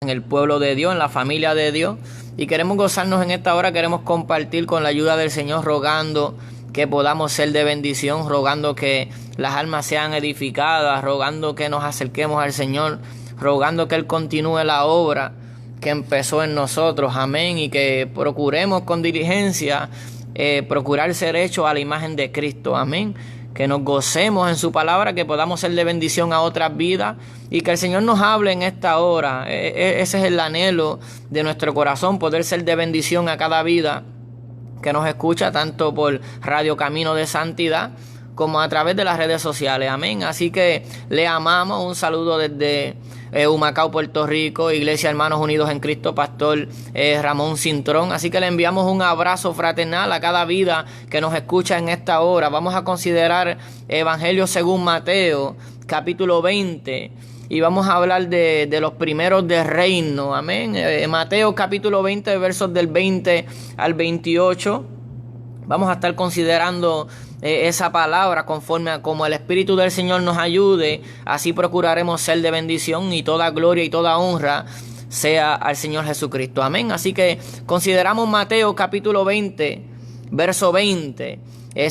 en el pueblo de Dios, en la familia de Dios, y queremos gozarnos en esta hora. Queremos compartir con la ayuda del Señor, rogando que podamos ser de bendición, rogando que las almas sean edificadas, rogando que nos acerquemos al Señor, rogando que Él continúe la obra que empezó en nosotros, amén, y que procuremos con diligencia procurar ser hechos a la imagen de Cristo, amén. Que nos gocemos en su palabra, que podamos ser de bendición a otras vidas y que el Señor nos hable en esta hora. Ese es el anhelo de nuestro corazón, poder ser de bendición a cada vida que nos escucha, tanto por Radio Camino de Santidad como a través de las redes sociales, amén. Así que le amamos. Un saludo desde Humacao, Puerto Rico, Iglesia Hermanos Unidos en Cristo, Pastor Ramón Cintrón. Así que le enviamos un abrazo fraternal a cada vida que nos escucha en esta hora. Vamos a considerar Evangelio según Mateo, capítulo 20. Y vamos a hablar de los primeros del reino, amén. Mateo capítulo 20, versos del 20 al 28. Vamos a estar considerando esa palabra conforme a como el Espíritu del Señor nos ayude. Así procuraremos ser de bendición, y toda gloria y toda honra sea al Señor Jesucristo. Amén. Así que consideramos Mateo capítulo 20, verso 20.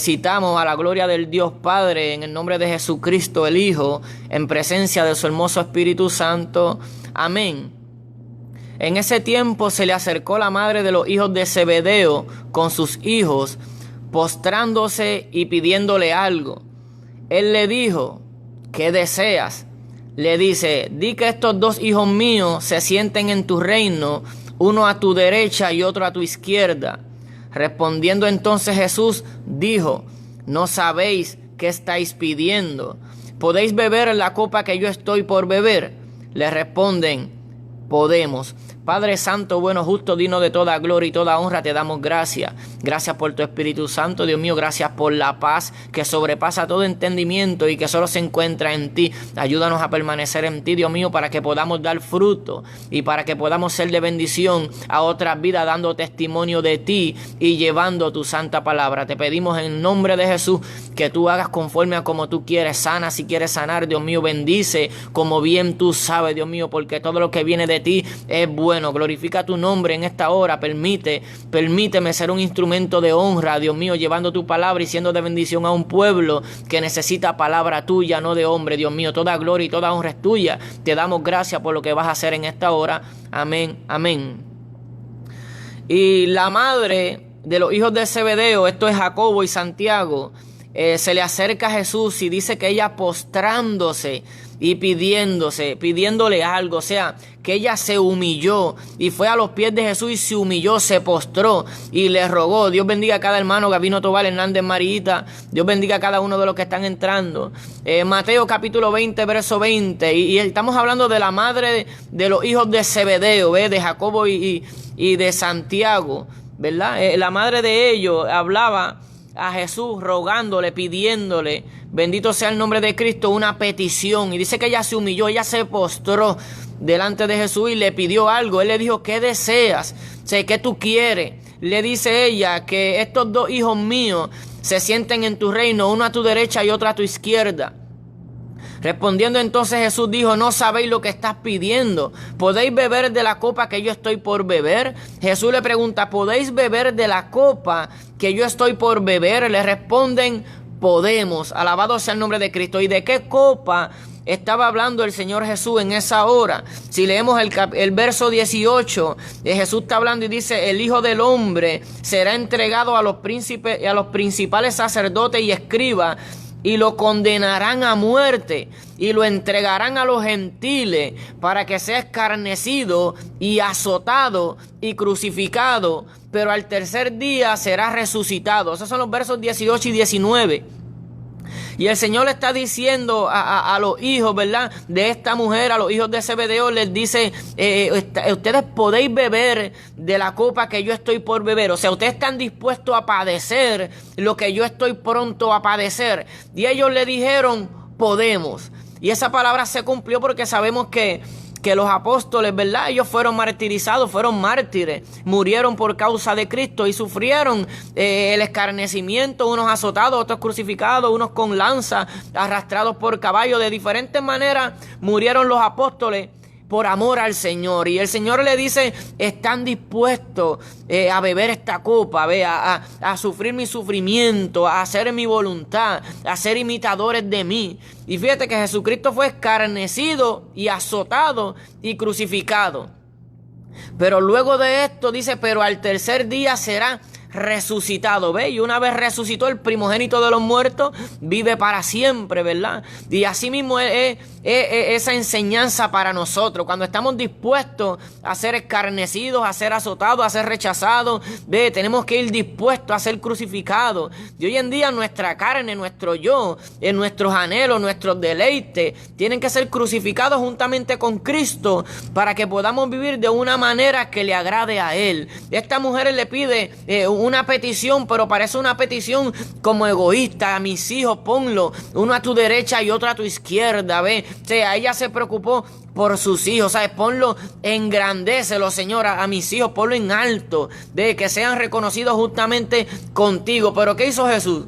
Citamos a la gloria del Dios Padre, en el nombre de Jesucristo el Hijo, en presencia de su hermoso Espíritu Santo. Amén. En ese tiempo se le acercó la madre de los hijos de Zebedeo con sus hijos, postrándose y pidiéndole algo. Él le dijo: ¿qué deseas? Le dice: di que estos dos hijos míos se sienten en tu reino, uno a tu derecha y otro a tu izquierda. Respondiendo entonces Jesús dijo: ¿no sabéis qué estáis pidiendo? ¿Podéis beber la copa que yo estoy por beber? Le responden: podemos. Padre Santo, bueno, justo, digno de toda gloria y toda honra, te damos gracias. Gracias por tu Espíritu Santo, Dios mío. Gracias por la paz que sobrepasa todo entendimiento y que solo se encuentra en ti. Ayúdanos a permanecer en ti, Dios mío, para que podamos dar fruto y para que podamos ser de bendición a otras vidas, dando testimonio de ti y llevando tu santa palabra. Te pedimos en nombre de Jesús que tú hagas conforme a como tú quieres. Sana si quieres sanar, Dios mío. Bendice como bien tú sabes, Dios mío, porque todo lo que viene de ti es bueno. Glorifica tu nombre en esta hora. Permíteme ser un instrumento de honra, Dios mío, llevando tu palabra y siendo de bendición a un pueblo que necesita palabra tuya, no de hombre, Dios mío. Toda gloria y toda honra es tuya. Te damos gracias por lo que vas a hacer en esta hora. Amén, amén. Y la madre de los hijos de Zebedeo, esto es Jacobo y Santiago, se le acerca a Jesús y dice que ella postrándose y pidiéndole algo, o sea, que ella se humilló y fue a los pies de Jesús y se humilló, se postró y le rogó. Dios bendiga a cada hermano, Gabino Tobal, Hernández, Marita. Dios bendiga a cada uno de los que están entrando. Mateo capítulo 20, verso 20. Y estamos hablando de la madre de los hijos de Zebedeo, de Jacobo y de Santiago, ¿verdad? La madre de ellos hablaba a Jesús rogándole, pidiéndole, bendito sea el nombre de Cristo, una petición. Y dice que ella se humilló, ella se postró delante de Jesús y le pidió algo. Él le dijo: ¿qué deseas? Sé ¿qué tú quieres? Le dice ella que estos dos hijos míos se sienten en tu reino, uno a tu derecha y otro a tu izquierda. Respondiendo entonces Jesús dijo: ¿no sabéis lo que estás pidiendo? ¿Podéis beber de la copa que yo estoy por beber? Jesús le pregunta: ¿podéis beber de la copa que yo estoy por beber? Le responden: podemos. Alabado sea el nombre de Cristo. ¿Y de qué copa estaba hablando el Señor Jesús en esa hora? Si leemos el verso 18, Jesús está hablando y dice: el Hijo del Hombre será entregado a los príncipes, a los principales sacerdotes y escribas, y lo condenarán a muerte y lo entregarán a los gentiles para que sea escarnecido y azotado y crucificado, pero al tercer día será resucitado. Esos son los versos 18 y 19. Y el Señor le está diciendo a los hijos, ¿verdad?, de esta mujer, a los hijos de Zebedeo, les dice: ustedes podéis beber de la copa que yo estoy por beber. O sea, ustedes están dispuestos a padecer lo que yo estoy pronto a padecer. Y ellos le dijeron: podemos. Y esa palabra se cumplió porque sabemos que los apóstoles, ¿verdad?, ellos fueron martirizados, fueron mártires, murieron por causa de Cristo y sufrieron el escarnecimiento, unos azotados, otros crucificados, unos con lanza, arrastrados por caballo. De diferentes maneras murieron los apóstoles, por amor al Señor. Y el Señor le dice, están dispuestos a beber esta copa, a sufrir mi sufrimiento, a hacer mi voluntad, a ser imitadores de mí. Y fíjate que Jesucristo fue escarnecido y azotado y crucificado. Pero luego de esto dice, pero al tercer día será resucitado, ¿ve? Y una vez resucitó, el primogénito de los muertos vive para siempre, ¿verdad? Y así mismo es esa enseñanza para nosotros. Cuando estamos dispuestos a ser escarnecidos, a ser azotados, a ser rechazados, ¿ve? Tenemos que ir dispuestos a ser crucificados. Y hoy en día nuestra carne, nuestro yo, nuestros anhelos, nuestros deleites tienen que ser crucificados juntamente con Cristo para que podamos vivir de una manera que le agrade a Él. Esta mujer le pide una petición, pero parece una petición como egoísta. A mis hijos ponlo, uno a tu derecha y otro a tu izquierda, ¿ve? O sea, ella se preocupó por sus hijos, ¿sabes? Ponlo, engrandécelo, Señor, a mis hijos, ponlo en alto, de que sean reconocidos justamente contigo. Pero ¿qué hizo Jesús?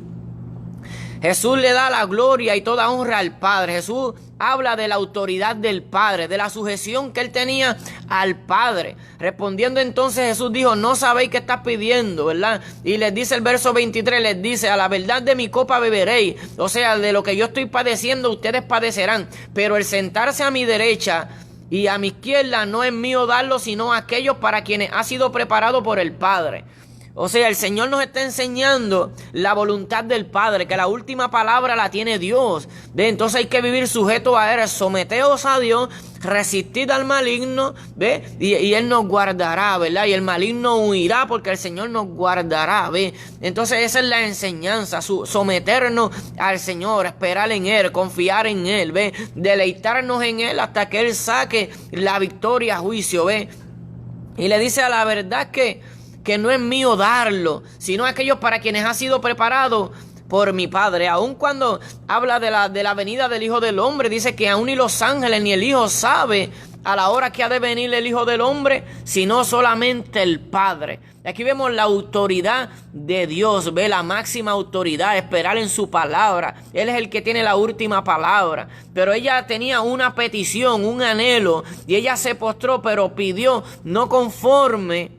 Jesús le da la gloria y toda honra al Padre. Jesús habla de la autoridad del Padre, de la sujeción que él tenía al Padre. Respondiendo entonces Jesús dijo, no sabéis qué estás pidiendo, ¿verdad? Y les dice el verso 23, les dice, a la verdad de mi copa beberéis. O sea, de lo que yo estoy padeciendo, ustedes padecerán. Pero el sentarse a mi derecha y a mi izquierda no es mío darlo, sino a aquellos para quienes ha sido preparado por el Padre. O sea, el Señor nos está enseñando la voluntad del Padre, que la última palabra la tiene Dios. Entonces hay que vivir sujeto a Él, someteos a Dios, resistid al maligno, ¿ve? Y Él nos guardará, ¿verdad? Y el maligno huirá porque el Señor nos guardará, ¿ve? Entonces esa es la enseñanza, someternos al Señor, esperar en Él, confiar en Él, ¿ve? Deleitarnos en Él hasta que Él saque la victoria a juicio, ¿ve? Y le dice, a la verdad que no es mío darlo, sino aquellos para quienes ha sido preparado por mi Padre. Aun cuando habla de la venida del Hijo del Hombre, dice que aún ni los ángeles ni el Hijo sabe a la hora que ha de venir el Hijo del Hombre, sino solamente el Padre. Aquí vemos la autoridad de Dios, ve la máxima autoridad, esperar en su palabra. Él es el que tiene la última palabra. Pero ella tenía una petición, un anhelo, y ella se postró, pero pidió no conforme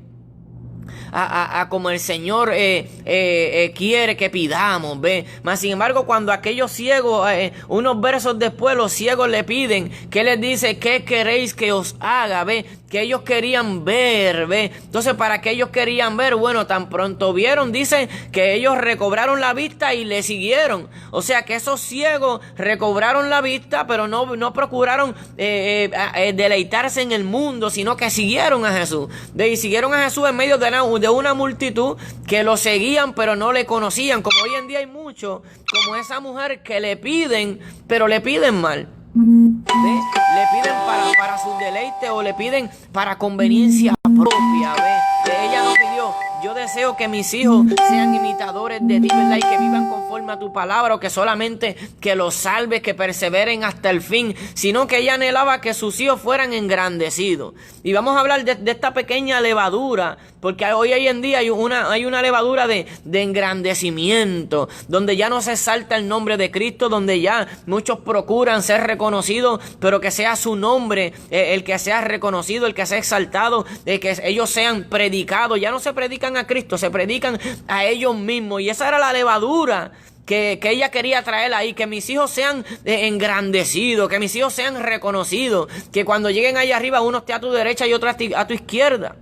a como el Señor quiere que pidamos, ¿ve? Mas sin embargo, cuando aquellos ciegos, unos versos después, los ciegos le piden, ¿qué les dice? ¿Qué queréis que os haga? ¿Ve? Que ellos querían ver, ¿ve? Entonces, ¿para qué ellos querían ver? Bueno, tan pronto vieron, dice que ellos recobraron la vista y le siguieron. O sea, que esos ciegos recobraron la vista, pero no procuraron deleitarse en el mundo, sino que siguieron a Jesús. Y siguieron a Jesús en medio de una multitud que lo seguían, pero no le conocían. Como hoy en día hay muchos, como esa mujer que le piden, pero le piden mal. ¿Ve? Le piden para su deleite o le piden para conveniencia propia, ¿ve? Ella no pidió, yo deseo que mis hijos sean imitadores de ti, ¿verdad? Y que vivan conforme a tu palabra, o que solamente que los salves, que perseveren hasta el fin, sino que ella anhelaba que sus hijos fueran engrandecidos. Y vamos a hablar de esta pequeña levadura, porque hoy en día hay una levadura de engrandecimiento, donde ya no se exalta el nombre de Cristo, donde ya muchos procuran ser reconocidos, pero que sea su nombre el que sea reconocido, el que sea exaltado, que ellos sean predicados. Ya no se predican a Cristo, se predican a ellos mismos. Y esa era la levadura que ella quería traer ahí, que mis hijos sean engrandecidos, que mis hijos sean reconocidos, que cuando lleguen allá arriba uno esté a tu derecha y otro a tu izquierda.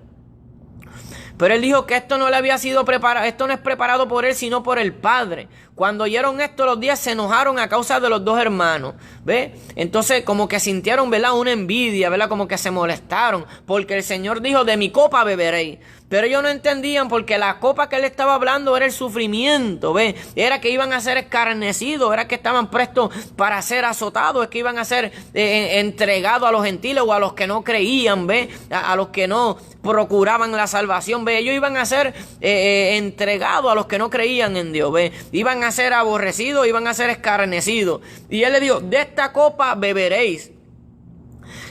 Pero él dijo que esto no le había sido preparado, esto no es preparado por él, sino por el Padre. Cuando oyeron esto, los 10 se enojaron a causa de los dos hermanos, ¿ve? Entonces como que sintieron, ¿verdad?, una envidia, ¿verdad?, como que se molestaron, porque el Señor dijo, de mi copa beberéis. Pero ellos no entendían, porque la copa que él estaba hablando era el sufrimiento, ¿ve? Era que iban a ser escarnecidos, era que estaban prestos para ser azotados, es que iban a ser entregados a los gentiles o a los que no creían, ¿ve? A los que no procuraban la salvación, ¿ve? Ellos iban a ser entregados a los que no creían en Dios, ¿ve? Iban a ser aborrecidos, iban a ser escarnecidos. Y él le dijo, de esta copa beberéis.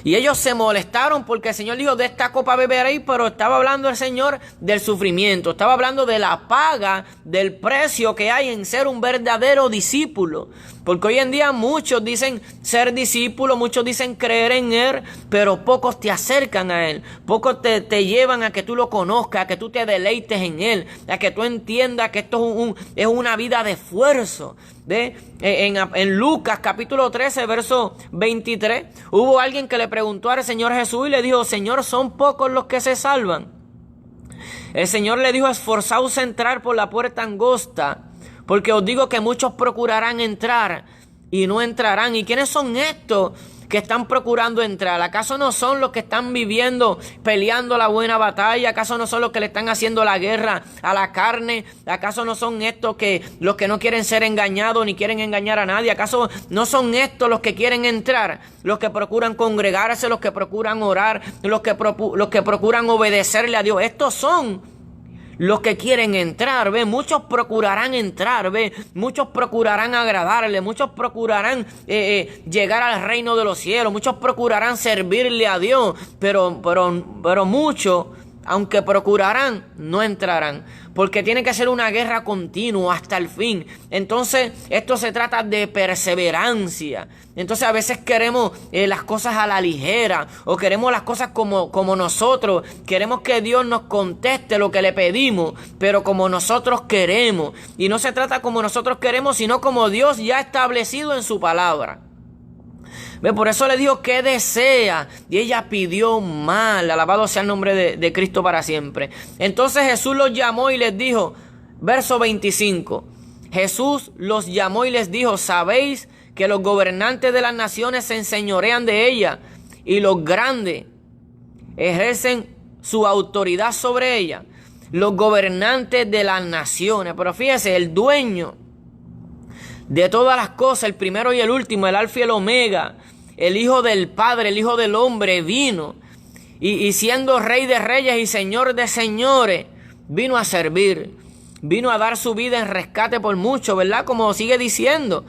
Y ellos se molestaron porque el Señor dijo, de esta copa beberéis, pero estaba hablando el Señor del sufrimiento, estaba hablando de la paga, del precio que hay en ser un verdadero discípulo. Porque hoy en día muchos dicen ser discípulos, muchos dicen creer en Él, pero pocos te acercan a Él, pocos te llevan a que tú lo conozcas, a que tú te deleites en Él, a que tú entiendas que esto es una vida de esfuerzo. ¿Ve? En Lucas capítulo 13 verso 23 hubo alguien que le preguntó al Señor Jesús y le dijo, Señor, ¿son pocos los que se salvan? El Señor le dijo, esforzaos a entrar por la puerta angosta, porque os digo que muchos procurarán entrar y no entrarán. ¿Y quiénes son estos que están procurando entrar? ¿Acaso no son los que están viviendo, peleando la buena batalla? ¿Acaso no son los que le están haciendo la guerra a la carne? ¿Acaso no son estos los que no quieren ser engañados ni quieren engañar a nadie? ¿Acaso no son estos los que quieren entrar? Los que procuran congregarse, los que procuran orar, los que procuran obedecerle a Dios. Estos son los que quieren entrar, ¿ve? Muchos procurarán entrar, ¿ve? Muchos procurarán agradarle, muchos procurarán llegar al reino de los cielos, muchos procurarán servirle a Dios, pero muchos, aunque procurarán, no entrarán, porque tiene que ser una guerra continua hasta el fin. Entonces, esto se trata de perseverancia. Entonces, a veces queremos las cosas a la ligera, o queremos las cosas como nosotros. Queremos que Dios nos conteste lo que le pedimos, pero como nosotros queremos. Y no se trata como nosotros queremos, sino como Dios ya ha establecido en su palabra. ¿Ve? Por eso le dijo que desea, y ella pidió mal. Alabado sea el nombre de Cristo para siempre. Entonces Jesús los llamó y les dijo, verso 25, Jesús los llamó y les dijo, ¿sabéis que los gobernantes de las naciones se enseñorean de ella, y los grandes ejercen su autoridad sobre ella? Los gobernantes de las naciones. Pero fíjese, el dueño de todas las cosas, el primero y el último, el alfa y el omega, el Hijo del Padre, el Hijo del Hombre, vino y siendo Rey de Reyes y Señor de Señores, vino a servir, vino a dar su vida en rescate por muchos, ¿verdad? Como sigue diciendo,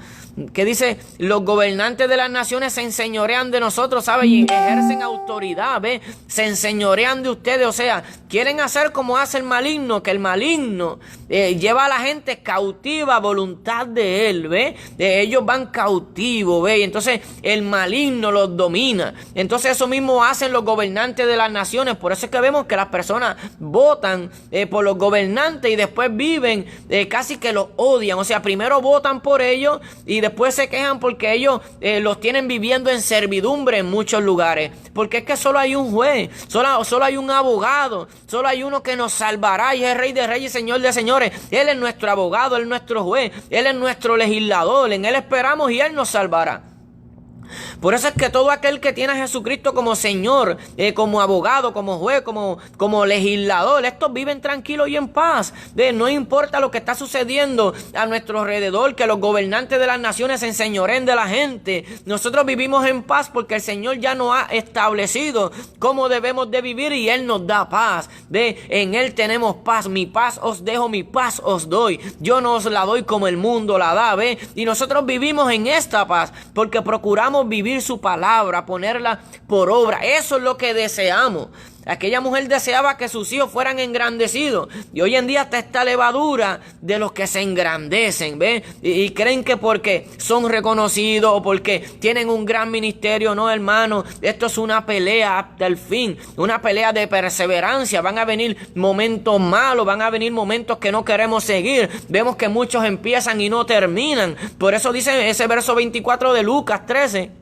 que dice, los gobernantes de las naciones se enseñorean de nosotros, ¿sabe? Y ejercen autoridad, ¿ve? Se enseñorean de ustedes, o sea, quieren hacer como hace el maligno, que el maligno lleva a la gente cautiva a voluntad de él, ¿ve? Ellos van cautivos, ¿ve? Y entonces el maligno los domina. Entonces eso mismo hacen los gobernantes de las naciones. Por eso es que vemos que las personas votan por los gobernantes y después viven casi que los odian. O sea, primero votan por ellos y después se quejan porque ellos los tienen viviendo en servidumbre en muchos lugares. Porque es que solo hay un juez, solo hay un abogado, solo hay uno que nos salvará y es Rey de Reyes y Señor de Señores. Él es nuestro abogado, Él es nuestro juez, Él es nuestro legislador, en Él esperamos y Él nos salvará. Por eso es que todo aquel que tiene a Jesucristo como Señor, como abogado, como juez, como legislador, estos viven tranquilos y en paz. No importa lo que está sucediendo a nuestro alrededor, que los gobernantes de las naciones se enseñoren de la gente. Nosotros vivimos en paz porque el Señor ya nos ha establecido cómo debemos de vivir y Él nos da paz. En Él tenemos paz. Mi paz os dejo, mi paz os doy. Yo no os la doy como el mundo la da. Y nosotros vivimos en esta paz porque procuramos vivir su palabra, ponerla por obra. Eso es lo que deseamos. Aquella mujer deseaba que sus hijos fueran engrandecidos. Y hoy en día está esta levadura de los que se engrandecen, ¿ve? Y creen que porque son reconocidos o porque tienen un gran ministerio. No, hermano. Esto es una pelea hasta el fin. Una pelea de perseverancia. Van a venir momentos malos. Van a venir momentos que no queremos seguir. Vemos que muchos empiezan y no terminan. Por eso dice ese verso 24 de Lucas 13.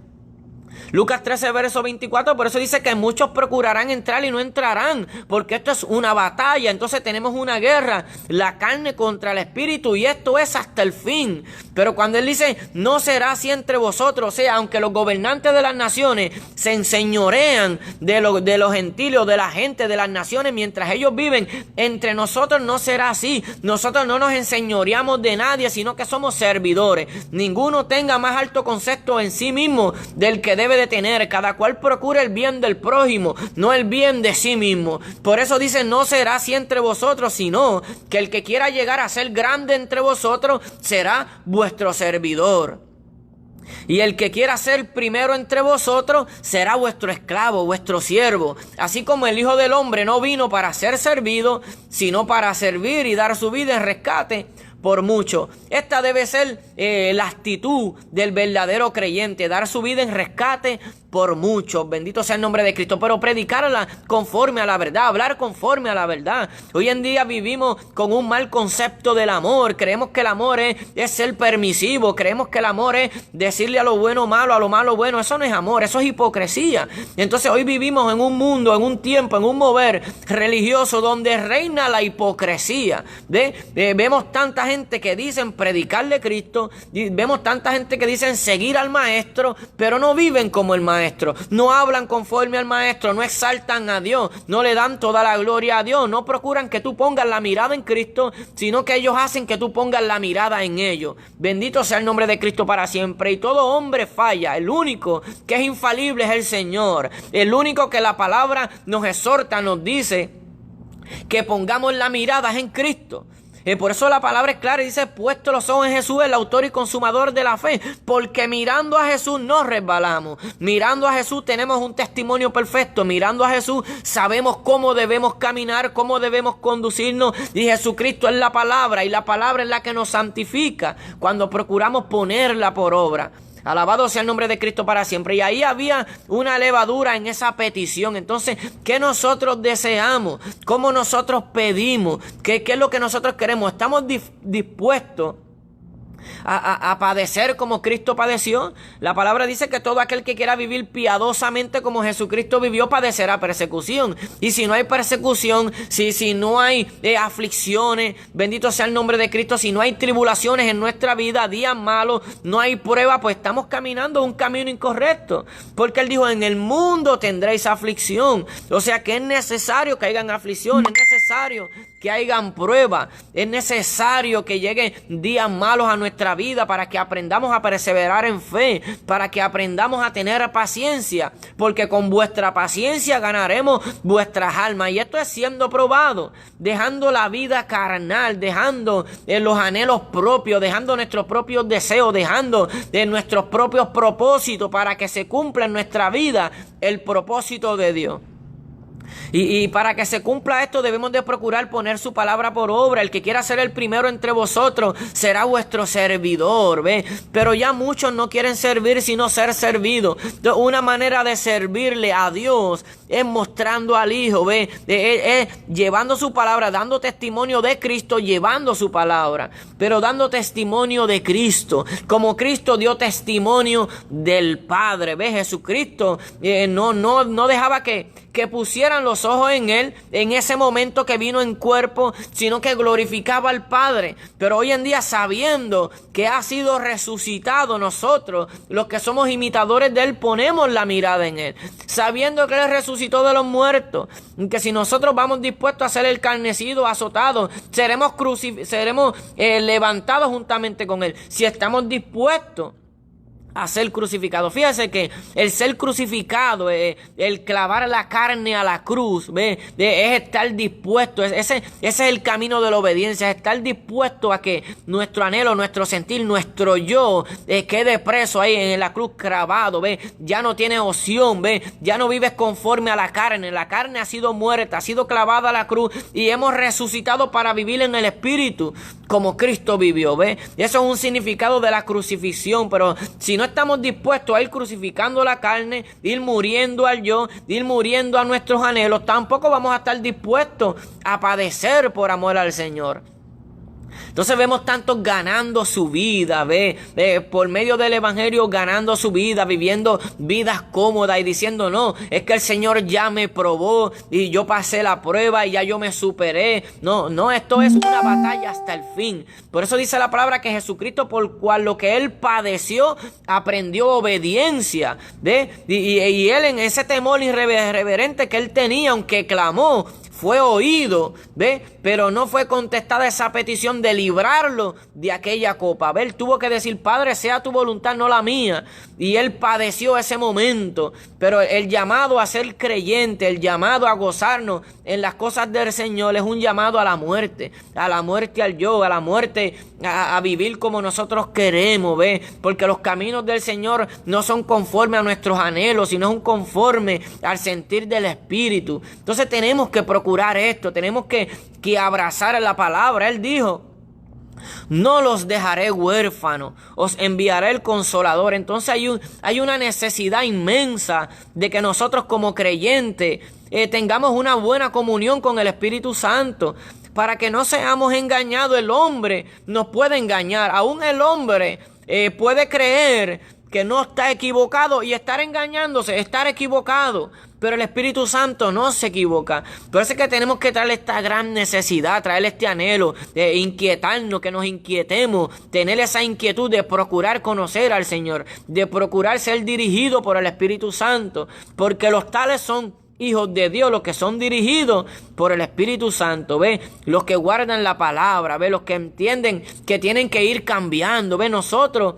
Lucas 13, verso 24, por eso dice que muchos procurarán entrar y no entrarán, porque esto es una batalla. Entonces tenemos una guerra, la carne contra el espíritu, y esto es hasta el fin. Pero cuando él dice, no será así entre vosotros, o sea, aunque los gobernantes de las naciones se enseñorean de los gentiles, de la gente de las naciones, mientras ellos viven, entre nosotros no será así. Nosotros no nos enseñoreamos de nadie, sino que somos servidores. Ninguno tenga más alto concepto en sí mismo del que debe de tener. Cada cual procura el bien del prójimo, no el bien de sí mismo. Por eso dice, no será así entre vosotros, sino que el que quiera llegar a ser grande entre vosotros será vuestro servidor. Y el que quiera ser primero entre vosotros será vuestro esclavo, vuestro siervo. Así como el Hijo del Hombre no vino para ser servido, sino para servir y dar su vida en rescate por mucho. Esta debe ser la actitud del verdadero creyente, dar su vida en rescate por muchos. Bendito sea el nombre de Cristo. Pero predicarla conforme a la verdad, hablar conforme a la verdad. Hoy en día vivimos con un mal concepto del amor. Creemos que el amor es ser permisivo. Creemos que el amor es decirle a lo bueno malo, a lo malo bueno. Eso no es amor, eso es hipocresía. Entonces hoy vivimos en un mundo, en un tiempo, en un mover religioso donde reina la hipocresía. Vemos tanta gente que dicen predicarle Cristo, vemos tanta gente que dicen seguir al maestro, pero no viven como el maestro. No hablan conforme al maestro, no exaltan a Dios, no le dan toda la gloria a Dios, no procuran que tú pongas la mirada en Cristo, sino que ellos hacen que tú pongas la mirada en ellos. Bendito sea el nombre de Cristo para siempre. Y todo hombre falla, el único que es infalible es el Señor, el único que la palabra nos exhorta, nos dice que pongamos la mirada en Cristo. Por eso la palabra es clara y dice, puesto los ojos en Jesús, el autor y consumador de la fe, porque mirando a Jesús no resbalamos, mirando a Jesús tenemos un testimonio perfecto, mirando a Jesús sabemos cómo debemos caminar, cómo debemos conducirnos, y Jesucristo es la palabra, y la palabra es la que nos santifica cuando procuramos ponerla por obra. Alabado sea el nombre de Cristo para siempre. Y ahí había una levadura en esa petición. Entonces, ¿qué nosotros deseamos? ¿Cómo nosotros pedimos? ¿Qué es lo que nosotros queremos? ¿Estamos dispuestos a padecer como Cristo padeció? La palabra dice que todo aquel que quiera vivir piadosamente como Jesucristo vivió padecerá persecución. Y si no hay persecución, si no hay aflicciones, bendito sea el nombre de Cristo, si no hay tribulaciones en nuestra vida, días malos, no hay prueba, pues estamos caminando un camino incorrecto. Porque Él dijo, en el mundo tendréis aflicción. O sea que es necesario que hayan aflicciones, es necesario que hayan pruebas, es necesario que lleguen días malos a nuestra vida para que aprendamos a perseverar en fe, para que aprendamos a tener paciencia, porque con vuestra paciencia ganaremos vuestras almas. Y esto es siendo probado, dejando la vida carnal, dejando los anhelos propios, dejando nuestros propios deseos, dejando nuestros propios propósitos para que se cumpla en nuestra vida el propósito de Dios. Y para que se cumpla esto debemos de procurar poner su palabra por obra. El que quiera ser el primero entre vosotros será vuestro servidor, ¿ve? Pero ya muchos no quieren servir sino ser servidos. Entonces, una manera de servirle a Dios es mostrando al Hijo, ¿ve? Es llevando su palabra, dando testimonio de Cristo, llevando su palabra, pero dando testimonio de Cristo, como Cristo dio testimonio del Padre, ¿ve? Jesucristo no dejaba que pusieran los ojos en Él en ese momento que vino en cuerpo, sino que glorificaba al Padre. Pero hoy en día, sabiendo que ha sido resucitado, nosotros, los que somos imitadores de Él, ponemos la mirada en Él, sabiendo que Él resucitó de los muertos, que si nosotros vamos dispuestos a ser escarnecidos, azotados, seremos levantados juntamente con Él, si estamos dispuestos a ser crucificado. Fíjese que el ser crucificado, el clavar la carne a la cruz, es estar dispuesto, ese es el camino de la obediencia, es estar dispuesto a que nuestro anhelo, nuestro sentir, nuestro yo quede preso ahí en la cruz clavado, ya no tiene opción, ya no vives conforme a la carne ha sido muerta, ha sido clavada a la cruz y hemos resucitado para vivir en el Espíritu como Cristo vivió, Eso es un significado de la crucifixión. Pero si no estamos dispuestos a ir crucificando la carne, ir muriendo al yo, ir muriendo a nuestros anhelos, tampoco vamos a estar dispuestos a padecer por amor al Señor. Entonces vemos tantos ganando su vida, por medio del evangelio ganando su vida, viviendo vidas cómodas y diciendo, no, es que el Señor ya me probó y yo pasé la prueba y ya yo me superé. No, esto es una batalla hasta el fin. Por eso dice la palabra que Jesucristo, por cual lo que Él padeció, aprendió obediencia, y Él, en ese temor irreverente que Él tenía, aunque clamó, fue oído, ¿ve? Pero no fue contestada esa petición de librarlo de aquella copa, ¿ve? Él tuvo que decir, Padre, sea tu voluntad, no la mía. Y él padeció ese momento, pero el llamado a ser creyente, el llamado a gozarnos en las cosas del Señor es un llamado a la muerte al yo, a la muerte a vivir como nosotros queremos, ¿ve? Porque los caminos del Señor no son conformes a nuestros anhelos, sino son conformes al sentir del Espíritu. Entonces tenemos que procurar esto, tenemos que abrazar la palabra. Él dijo, no los dejaré huérfanos, os enviaré el Consolador. Entonces hay una necesidad inmensa de que nosotros como creyentes tengamos una buena comunión con el Espíritu Santo, para que no seamos engañados. El hombre nos puede engañar, aún el hombre puede creer que no está equivocado y estar engañándose, estar equivocado. Pero el Espíritu Santo no se equivoca. Por eso es que tenemos que traer esta gran necesidad, traer este anhelo, inquietarnos, que nos inquietemos, tener esa inquietud de procurar conocer al Señor, de procurar ser dirigido por el Espíritu Santo, porque los tales son hijos de Dios, los que son dirigidos por el Espíritu Santo, ¿ve? Los que guardan la palabra, ¿ve? Los que entienden que tienen que ir cambiando, ¿ve? Nosotros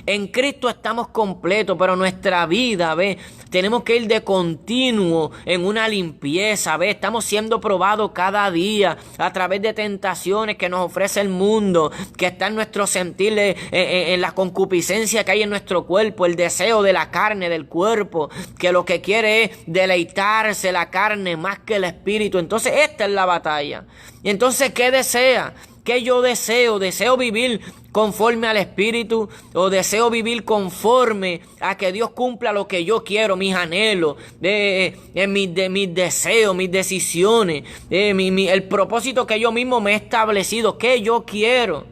en Cristo estamos completos, pero nuestra vida, ¿ve? Tenemos que ir de continuo en una limpieza, ¿ve? Estamos siendo probados cada día a través de tentaciones que nos ofrece el mundo, que está en nuestro sentir, en la concupiscencia que hay en nuestro cuerpo, el deseo de la carne, del cuerpo, que lo que quiere es deleitarse la carne más que el espíritu. Entonces esta es la batalla. Y entonces, ¿qué desea? ¿Qué yo deseo? ¿Deseo vivir conforme al Espíritu o deseo vivir conforme a que Dios cumpla lo que yo quiero, mis anhelos, mis deseos, mis decisiones, el propósito que yo mismo me he establecido, que yo quiero?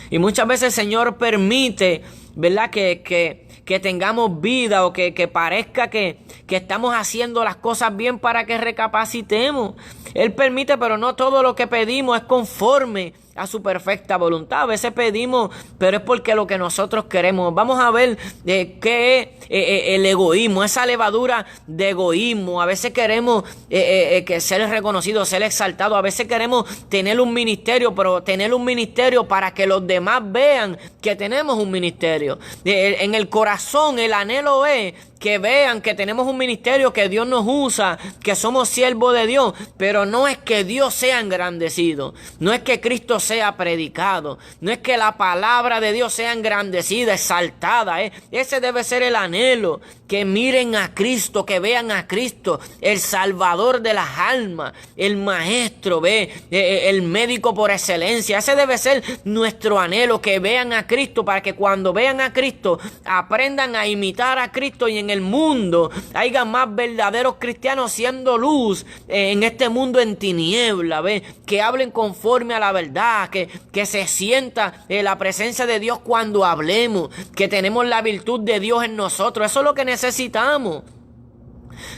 Y muchas veces el Señor permite, ¿verdad?, que tengamos vida o que parezca que estamos haciendo las cosas bien para que recapacitemos. Él permite, pero no todo lo que pedimos es conforme a su perfecta voluntad. A veces pedimos, pero es porque lo que nosotros queremos. Vamos a ver qué es el egoísmo, esa levadura de egoísmo. A veces queremos que ser reconocidos, ser exaltados. A veces queremos tener un ministerio, pero tener un ministerio para que los demás vean que tenemos un ministerio. En el corazón el anhelo es que vean que tenemos un ministerio, que Dios nos usa, que somos siervos de Dios, pero no es que Dios sea engrandecido, no es que Cristo sea predicado, no es que la palabra de Dios sea engrandecida, exaltada. Ese debe ser el anhelo, que miren a Cristo, que vean a Cristo, el Salvador de las almas, el Maestro, el médico por excelencia. Ese debe ser nuestro anhelo, que vean a Cristo, para que cuando vean a Cristo aprendan a imitar a Cristo y en el mundo haya más verdaderos cristianos siendo luz en este mundo en tiniebla, que hablen conforme a la verdad, que se sienta la presencia de Dios cuando hablemos, que tenemos la virtud de Dios en nosotros. Eso es lo que necesitamos.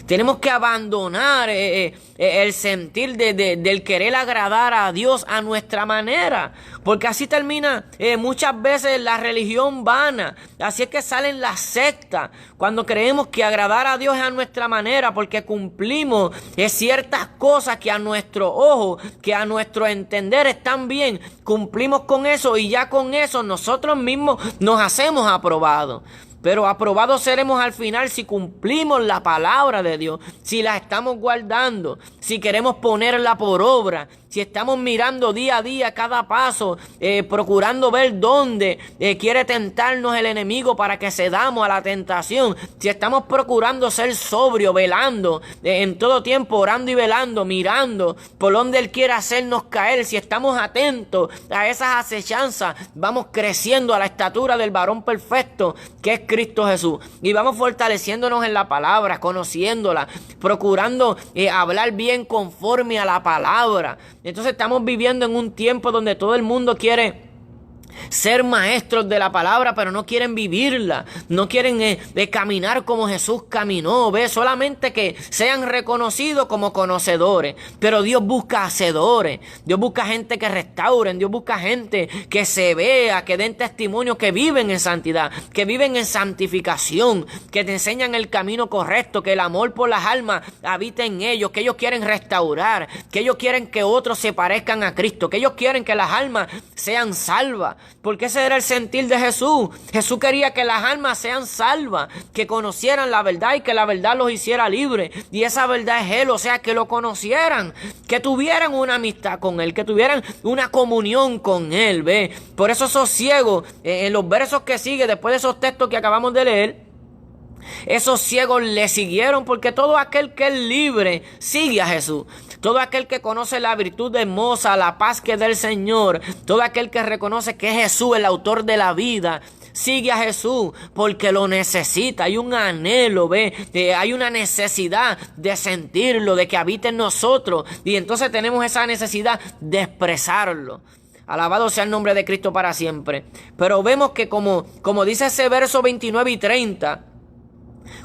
Tenemos que abandonar el sentir del querer agradar a Dios a nuestra manera, porque así termina muchas veces la religión vana. Así es que salen las sectas, cuando creemos que agradar a Dios es a nuestra manera, porque cumplimos ciertas cosas que a nuestro ojo, que a nuestro entender están bien. Cumplimos con eso y ya con eso nosotros mismos nos hacemos aprobados. Pero aprobados seremos al final si cumplimos la palabra de Dios, si la estamos guardando, si queremos ponerla por obra, si estamos mirando día a día cada paso, procurando ver dónde quiere tentarnos el enemigo para que cedamos a la tentación, si estamos procurando ser sobrios, velando, en todo tiempo orando y velando, mirando por donde Él quiere hacernos caer, si estamos atentos a esas acechanzas, vamos creciendo a la estatura del varón perfecto que es Cristo Jesús, y vamos fortaleciéndonos en la palabra, conociéndola, procurando hablar bien conforme a la palabra. Entonces estamos viviendo en un tiempo donde todo el mundo quiere ser maestros de la palabra, pero no quieren vivirla, no quieren caminar como Jesús caminó, ¿ves? Solamente que sean reconocidos como conocedores, pero Dios busca hacedores, Dios busca gente que restauren, Dios busca gente que se vea, que den testimonio, que viven en santidad, que viven en santificación, que te enseñan el camino correcto, que el amor por las almas habita en ellos, que ellos quieren restaurar, que ellos quieren que otros se parezcan a Cristo, que ellos quieren que las almas sean salvas. Porque ese era el sentir de Jesús. Jesús quería que las almas sean salvas, que conocieran la verdad y que la verdad los hiciera libres. Y esa verdad es Él, o sea, que lo conocieran, que tuvieran una amistad con Él, que tuvieran una comunión con Él, ¿ve? Por eso esos ciegos, en los versos que siguen, después de esos textos que acabamos de leer, esos ciegos le siguieron, porque todo aquel que es libre sigue a Jesús. Todo aquel que conoce la virtud hermosa, la paz que es del Señor, todo aquel que reconoce que es Jesús el autor de la vida, sigue a Jesús porque lo necesita. Hay un anhelo, hay una necesidad de sentirlo, de que habite en nosotros. Y entonces tenemos esa necesidad de expresarlo. Alabado sea el nombre de Cristo para siempre. Pero vemos que como dice ese verso 29 y 30...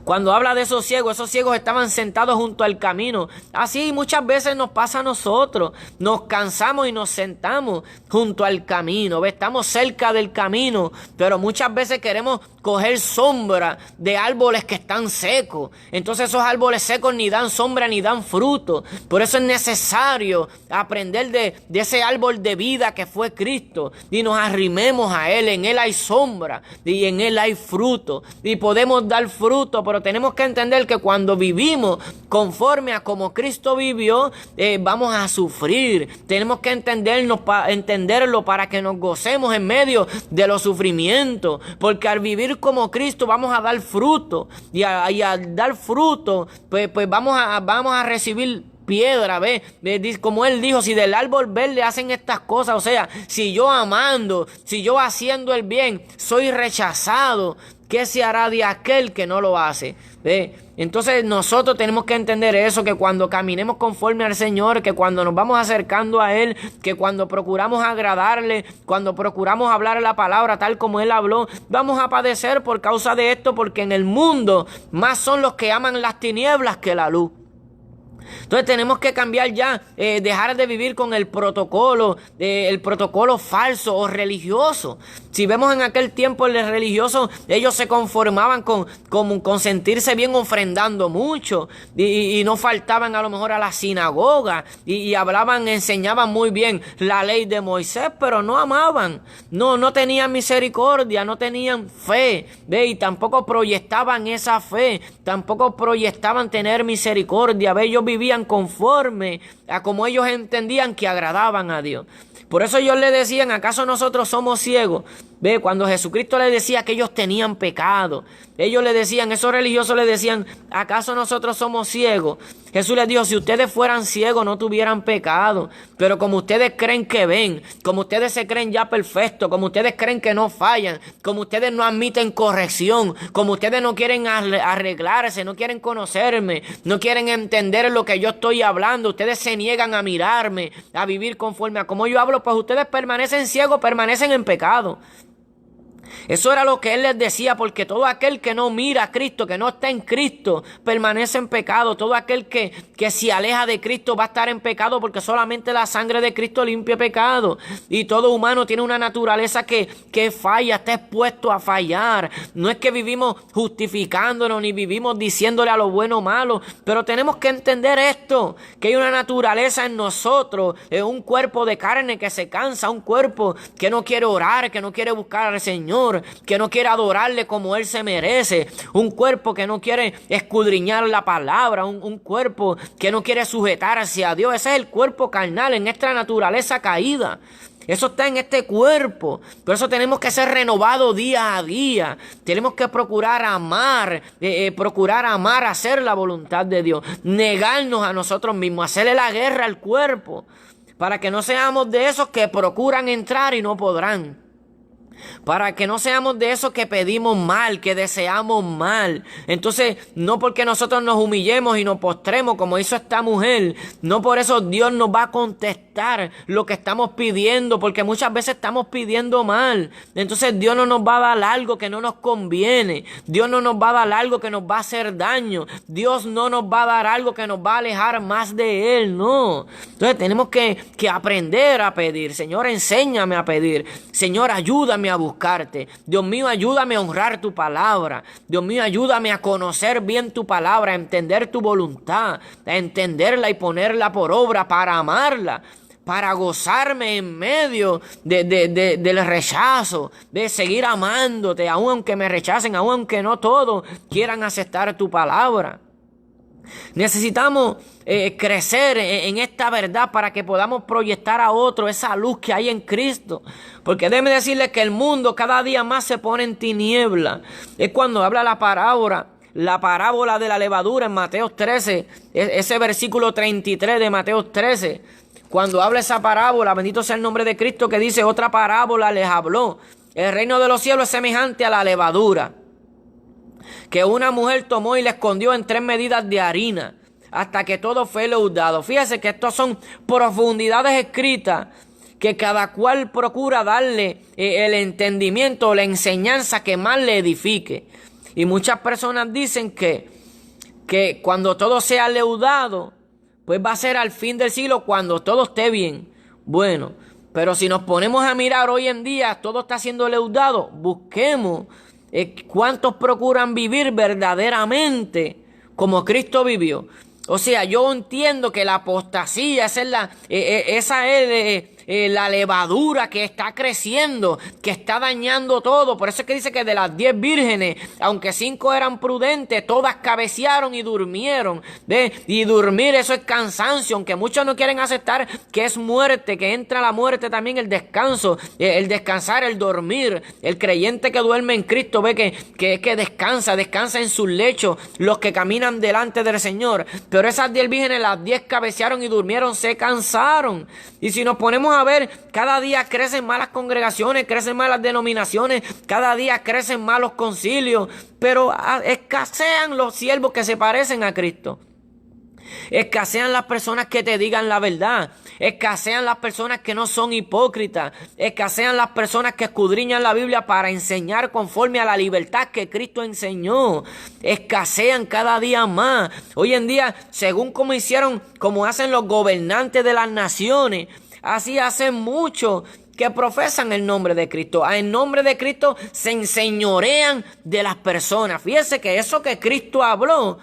Cuando habla de esos ciegos estaban sentados junto al camino. Así muchas veces nos pasa a nosotros. Nos cansamos y nos sentamos junto al camino. Estamos cerca del camino, pero muchas veces queremos coger sombra de árboles que están secos. Entonces esos árboles secos ni dan sombra ni dan fruto. Por eso es necesario aprender de ese árbol de vida que fue Cristo. Y nos arrimemos a Él. En Él hay sombra y en Él hay fruto. Y podemos dar fruto, pero tenemos que entender que cuando vivimos conforme a como Cristo vivió, vamos a sufrir. Tenemos que entenderlo para que nos gocemos en medio de los sufrimientos, porque al vivir como Cristo vamos a dar fruto, y al dar fruto, pues vamos a recibir piedra, como Él dijo, si del árbol verde hacen estas cosas, o sea, si yo amando, si yo haciendo el bien, soy rechazado, ¿qué se hará de aquel que no lo hace? Entonces nosotros tenemos que entender eso, que cuando caminemos conforme al Señor, que cuando nos vamos acercando a Él, que cuando procuramos agradarle, cuando procuramos hablar la palabra tal como Él habló, vamos a padecer por causa de esto, porque en el mundo más son los que aman las tinieblas que la luz. Entonces tenemos que cambiar ya, dejar de vivir con el protocolo falso o religioso. Si vemos en aquel tiempo los religiosos, ellos se conformaban con sentirse bien ofrendando mucho y no faltaban a lo mejor a la sinagoga y enseñaban muy bien la ley de Moisés, pero no amaban, no tenían misericordia, no tenían fe, y tampoco proyectaban esa fe, tampoco proyectaban tener misericordia, ellos vivían conforme a como ellos entendían que agradaban a Dios. Por eso ellos le decían, ¿acaso nosotros somos ciegos? Cuando Jesucristo les decía que ellos tenían pecado, ellos le decían, esos religiosos le decían, ¿acaso nosotros somos ciegos? Jesús les dijo, si ustedes fueran ciegos no tuvieran pecado, pero como ustedes creen que ven, como ustedes se creen ya perfectos, como ustedes creen que no fallan, como ustedes no admiten corrección, como ustedes no quieren arreglarse, no quieren conocerme, no quieren entender lo que yo estoy hablando, ustedes se niegan a mirarme, a vivir conforme a como yo hablo, pues ustedes permanecen ciegos, permanecen en pecado. Eso era lo que Él les decía, porque todo aquel que no mira a Cristo, que no está en Cristo, permanece en pecado. Todo aquel que se aleja de Cristo va a estar en pecado, porque solamente la sangre de Cristo limpia pecado. Y todo humano tiene una naturaleza que falla, está expuesto a fallar. No es que vivimos justificándonos, ni vivimos diciéndole a lo bueno o malo, pero tenemos que entender esto, que hay una naturaleza en nosotros, un cuerpo de carne que se cansa, un cuerpo que no quiere orar, que no quiere buscar al Señor, que no quiere adorarle como Él se merece, un cuerpo que no quiere escudriñar la palabra, un cuerpo que no quiere sujetarse a Dios. Ese es el cuerpo carnal en nuestra naturaleza caída. Eso está en este cuerpo. Por eso tenemos que ser renovados día a día. Tenemos que procurar amar, hacer la voluntad de Dios, negarnos a nosotros mismos, hacerle la guerra al cuerpo, para que no seamos de esos que procuran entrar y no podrán. Para que no seamos de esos que pedimos mal, que deseamos mal. Entonces, no porque nosotros nos humillemos y nos postremos como hizo esta mujer, no por eso Dios nos va a contestar lo que estamos pidiendo, porque muchas veces estamos pidiendo mal. Entonces Dios no nos va a dar algo que no nos conviene. Dios no nos va a dar algo que nos va a hacer daño. Dios no nos va a dar algo que nos va a alejar más de Él, no. Entonces tenemos que aprender a pedir. Señor, enséñame a pedir. Señor, ayúdame a buscarte. Dios mío, ayúdame a honrar tu palabra. Dios mío, ayúdame a conocer bien tu palabra, a entender tu voluntad, a entenderla y ponerla por obra para amarla, para gozarme en medio del rechazo, de seguir amándote, aun aunque me rechacen, aun aunque no todos quieran aceptar tu palabra. Necesitamos crecer en esta verdad para que podamos proyectar a otro esa luz que hay en Cristo. Porque déjeme decirles que el mundo cada día más se pone en tiniebla. Es cuando habla la parábola de la levadura en Mateo 13, ese versículo 33 de Mateo 13. Cuando habla esa parábola, bendito sea el nombre de Cristo, que dice: otra parábola les habló. El reino de los cielos es semejante a la levadura que una mujer tomó y le escondió en 3 medidas de harina, hasta que todo fue leudado. Fíjese que estas son profundidades escritas que cada cual procura darle el entendimiento, la enseñanza que más le edifique. Y muchas personas dicen que cuando todo sea leudado, pues va a ser al fin del siglo, cuando todo esté bien. Bueno, pero si nos ponemos a mirar hoy en día, todo está siendo leudado. Busquemos cuántos procuran vivir verdaderamente como Cristo vivió. O sea, yo entiendo que la apostasía, esa es la levadura que está creciendo, que está dañando todo. Por eso es que dice que de las 10 vírgenes, aunque 5 eran prudentes, todas cabecearon y durmieron. ¿Ve? Y dormir, eso es cansancio, aunque muchos no quieren aceptar que es muerte, que entra la muerte también, el descanso, el descansar, el dormir. El creyente que duerme en Cristo ve que descansa en sus lechos, los que caminan delante del Señor. Pero esas 10 vírgenes, las 10 cabecearon y durmieron, se cansaron. Y si nos ponemos a ver, cada día crecen más las congregaciones, crecen más las denominaciones, cada día crecen más los concilios, pero escasean los siervos que se parecen a Cristo. Escasean las personas que te digan la verdad. Escasean las personas que no son hipócritas. Escasean las personas que escudriñan la Biblia para enseñar conforme a la libertad que Cristo enseñó. Escasean cada día más. Hoy en día, según como hacen los gobernantes de las naciones, así hacen muchos que profesan el nombre de Cristo. En nombre de Cristo se enseñorean de las personas. Fíjese que eso que Cristo habló,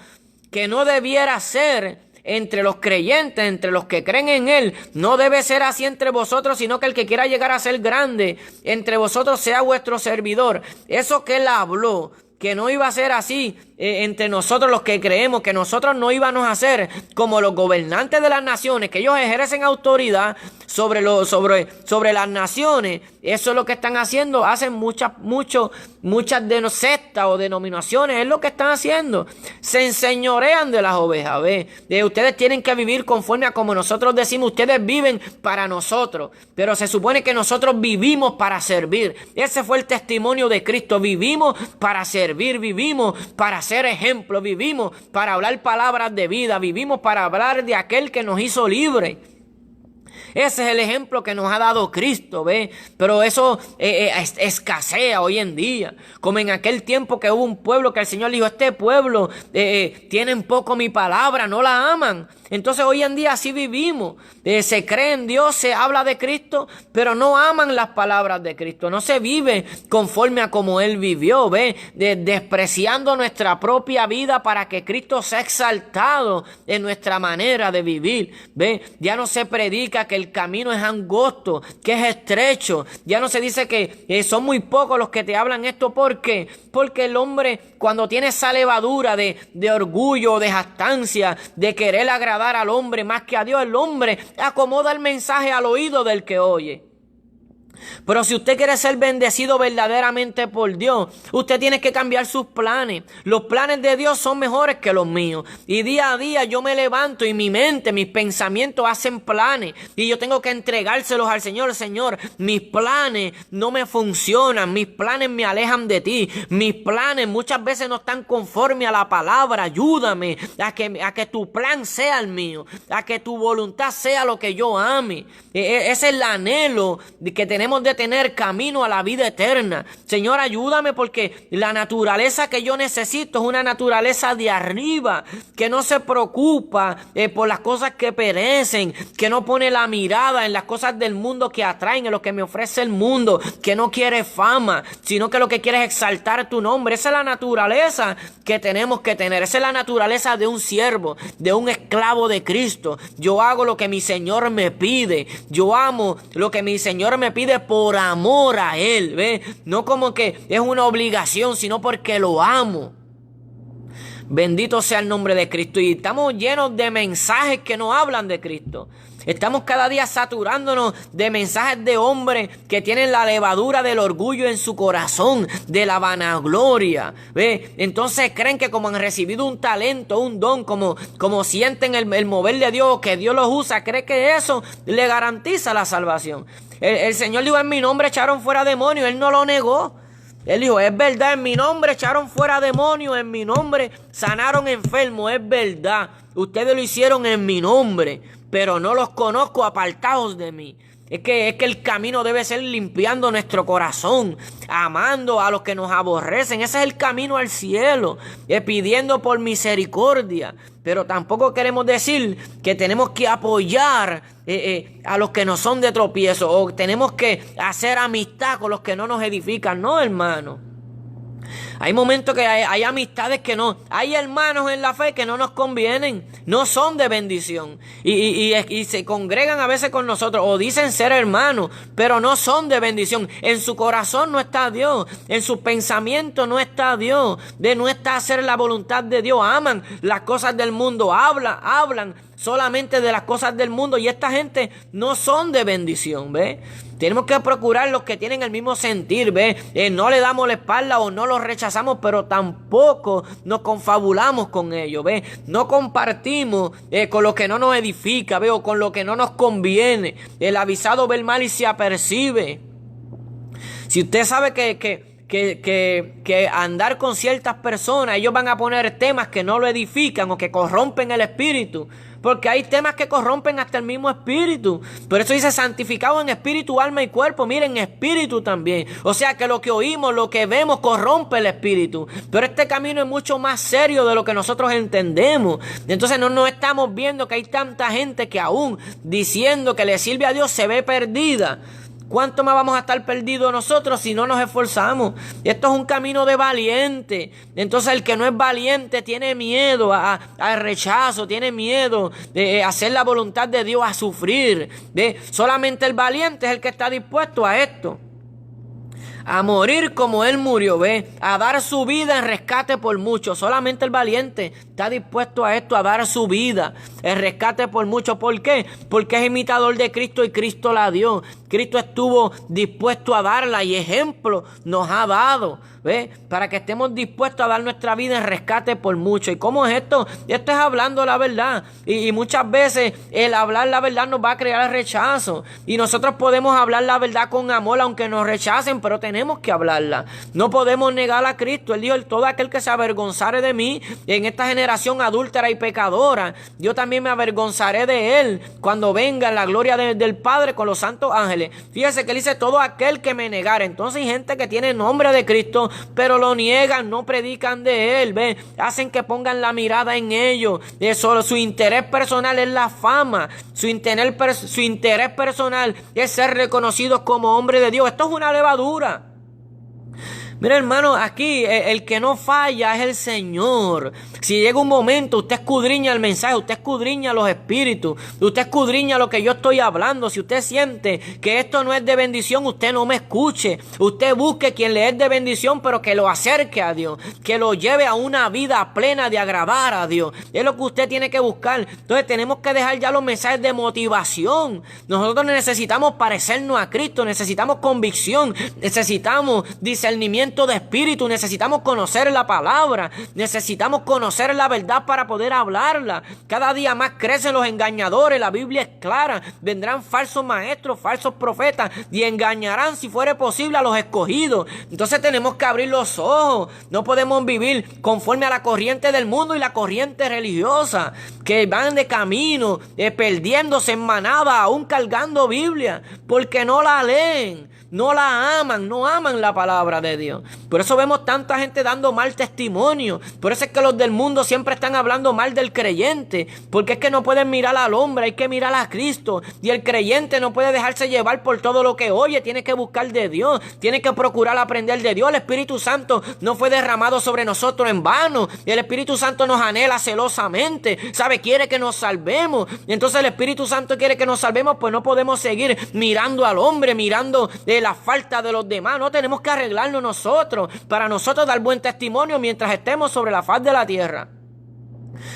que no debiera ser entre los creyentes, entre los que creen en Él, no debe ser así entre vosotros, sino que el que quiera llegar a ser grande entre vosotros sea vuestro servidor. Eso que Él habló, que no iba a ser así entre nosotros los que creemos, que nosotros no íbamos a ser como los gobernantes de las naciones, que ellos ejercen autoridad sobre las naciones. Eso es lo que están haciendo. Hacen muchas sectas o denominaciones, es lo que están haciendo. Se enseñorean de las ovejas. Ustedes tienen que vivir conforme a como nosotros decimos. Ustedes viven para nosotros, pero se supone que nosotros vivimos para servir. Ese fue el testimonio de Cristo. Vivimos para servir, vivimos para ser ejemplo, vivimos para hablar palabras de vida, vivimos para hablar de aquel que nos hizo libres. Ese es el ejemplo que nos ha dado Cristo, ¿ve? Pero eso escasea hoy en día. Como en aquel tiempo que hubo un pueblo que el Señor dijo: este pueblo tienen poco mi palabra, no la aman. Entonces hoy en día así vivimos. Se cree en Dios, se habla de Cristo, pero no aman las palabras de Cristo. No se vive conforme a como Él vivió, ¿ve? Despreciando nuestra propia vida para que Cristo sea exaltado en nuestra manera de vivir, ¿ve? Ya no se predica que el camino es angosto, que es estrecho. Ya no se dice que son muy pocos los que te hablan esto. ¿Por qué? Porque el hombre, cuando tiene esa levadura de orgullo, de jactancia, de querer agradar al hombre más que a Dios, el hombre acomoda el mensaje al oído del que oye. Pero si usted quiere ser bendecido verdaderamente por Dios, usted tiene que cambiar sus planes. Los planes de Dios son mejores que los míos. Y día a día yo me levanto y mi mente, mis pensamientos hacen planes. Y yo tengo que entregárselos al Señor. Señor, mis planes no me funcionan. Mis planes me alejan de ti. Mis planes muchas veces no están conforme a la palabra. Ayúdame a que tu plan sea el mío. A que tu voluntad sea lo que yo ame. Ese es el anhelo que tenemos de tener camino a la vida eterna. Señor, ayúdame porque la naturaleza que yo necesito es una naturaleza de arriba, que no se preocupa por las cosas que perecen, que no pone la mirada en las cosas del mundo que atraen, en lo que me ofrece el mundo, que no quiere fama, sino que lo que quiere es exaltar tu nombre. Esa es la naturaleza que tenemos que tener. Esa es la naturaleza de un siervo, de un esclavo de Cristo. Yo hago lo que mi Señor me pide. Yo amo lo que mi Señor me pide por amor a Él, ¿ve? No como que es una obligación, sino porque lo amo. Bendito sea el nombre de Cristo. Y estamos llenos de mensajes que no hablan de Cristo. Estamos cada día saturándonos de mensajes de hombres que tienen la levadura del orgullo en su corazón, de la vanagloria, ¿ve? Entonces creen que como han recibido un talento, un don, como sienten el mover de Dios, que Dios los usa, cree que eso le garantiza la salvación. El Señor dijo, en mi nombre echaron fuera demonios. Él no lo negó. Él dijo, es verdad, en mi nombre echaron fuera demonios, en mi nombre sanaron enfermos, es verdad. Ustedes lo hicieron en mi nombre, pero no los conozco, apartados de mí. Es que el camino debe ser limpiando nuestro corazón, amando a los que nos aborrecen. Ese es el camino al cielo, pidiendo por misericordia. Pero tampoco queremos decir que tenemos que apoyar a los que no son de tropiezo, o tenemos que hacer amistad con los que no nos edifican. No, hermano. Hay momentos que hay amistades que no, hay hermanos en la fe que no nos convienen, no son de bendición y se congregan a veces con nosotros o dicen ser hermanos, pero no son de bendición. En su corazón no está Dios, en su pensamiento no está Dios, no está hacer la voluntad de Dios, aman las cosas del mundo, hablan solamente de las cosas del mundo, y esta gente no son de bendición, ¿ves? Tenemos que procurar los que tienen el mismo sentir, ¿ves? No le damos la espalda o no los rechazamos, pero tampoco nos confabulamos con ellos, ¿ves? No compartimos con lo que no nos edifica, ¿ves? O con lo que no nos conviene. El avisado ve el mal y se apercibe. Si usted sabe que andar con ciertas personas, ellos van a poner temas que no lo edifican o que corrompen el espíritu, porque hay temas que corrompen hasta el mismo espíritu. Por eso dice santificado en espíritu, alma y cuerpo. Miren, espíritu también. O sea que lo que oímos, lo que vemos corrompe el espíritu. Pero este camino es mucho más serio de lo que nosotros entendemos. Entonces no estamos viendo que hay tanta gente que aún diciendo que le sirve a Dios se ve perdida. ¿Cuánto más vamos a estar perdidos nosotros si no nos esforzamos? Esto es un camino de valiente. Entonces el que no es valiente tiene miedo al rechazo, tiene miedo de hacer la voluntad de Dios, a sufrir. Solamente el valiente es el que está dispuesto a esto. A morir como Él murió, a dar su vida en rescate por muchos. Solamente el valiente está dispuesto a esto, a dar su vida en rescate por muchos. ¿Por qué? Porque es imitador de Cristo y Cristo la dio. Cristo estuvo dispuesto a darla y ejemplo nos ha dado, para que estemos dispuestos a dar nuestra vida en rescate por muchos. ¿Y cómo es esto? Esto es hablando la verdad. Y muchas veces el hablar la verdad nos va a crear rechazo. Y nosotros podemos hablar la verdad con amor aunque nos rechacen, pero tenemos que hablarla. No podemos negar a Cristo. Él dijo, todo aquel que se avergonzare de mí en esta generación adúltera y pecadora, yo también me avergonzaré de él cuando venga en la gloria del Padre con los santos ángeles. Fíjese que él dice, todo aquel que me negare. Entonces hay gente que tiene nombre de Cristo, pero lo niegan, no predican de él, hacen que pongan la mirada en ellos. Solo su interés personal es la fama, su interés personal es ser reconocidos como hombre de Dios. Esto es una levadura. Mira, hermano, aquí el que no falla es el Señor. Si llega un momento, usted escudriña el mensaje, usted escudriña los espíritus, usted escudriña lo que yo estoy hablando. Si usted siente que esto no es de bendición, usted no me escuche. Usted busque quien le es de bendición, pero que lo acerque a Dios, que lo lleve a una vida plena de agradar a Dios. Es lo que usted tiene que buscar. Entonces tenemos que dejar ya los mensajes de motivación. Nosotros necesitamos parecernos a Cristo, necesitamos convicción, necesitamos discernimiento de espíritu, necesitamos conocer la palabra, necesitamos conocer la verdad para poder hablarla. Cada día más crecen los engañadores, la Biblia es clara, vendrán falsos maestros, falsos profetas y engañarán, si fuere posible, a los escogidos. Entonces tenemos que abrir los ojos, no podemos vivir conforme a la corriente del mundo y la corriente religiosa, que van de camino, perdiéndose en manada, aún cargando Biblia, porque no la leen. No la aman, no aman la palabra de Dios. Por eso vemos tanta gente dando mal testimonio. Por eso es que los del mundo siempre están hablando mal del creyente. Porque es que no pueden mirar al hombre, hay que mirar a Cristo. Y el creyente no puede dejarse llevar por todo lo que oye. Tiene que buscar de Dios, tiene que procurar aprender de Dios. El Espíritu Santo no fue derramado sobre nosotros en vano. Y el Espíritu Santo nos anhela celosamente. ¿Sabe? Quiere que nos salvemos. Y entonces el Espíritu Santo quiere que nos salvemos, pues no podemos seguir mirando al hombre, mirando la falta de los demás. No, tenemos que arreglarnos nosotros para nosotros dar buen testimonio mientras estemos sobre la faz de la tierra.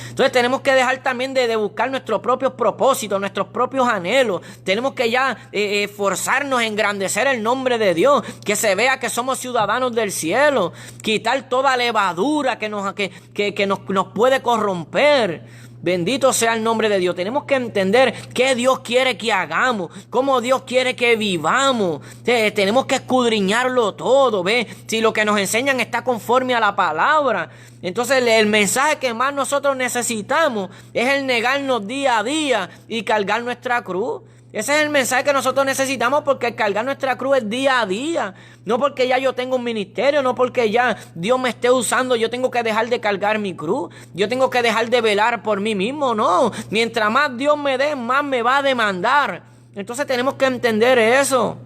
Entonces tenemos que dejar también de buscar nuestros propios propósitos, nuestros propios anhelos. Tenemos que ya esforzarnos en engrandecer el nombre de Dios, que se vea que somos ciudadanos del cielo, quitar toda levadura que nos puede corromper. Bendito sea el nombre de Dios. Tenemos que entender qué Dios quiere que hagamos, cómo Dios quiere que vivamos. Tenemos que escudriñarlo todo, ¿ve? Si lo que nos enseñan está conforme a la palabra. Entonces el mensaje que más nosotros necesitamos es el negarnos día a día y cargar nuestra cruz. Ese es el mensaje que nosotros necesitamos, porque el cargar nuestra cruz es día a día. No porque ya yo tengo un ministerio, no porque ya Dios me esté usando, yo tengo que dejar de cargar mi cruz. Yo tengo que dejar de velar por mí mismo, no. Mientras más Dios me dé, más me va a demandar. Entonces tenemos que entender eso.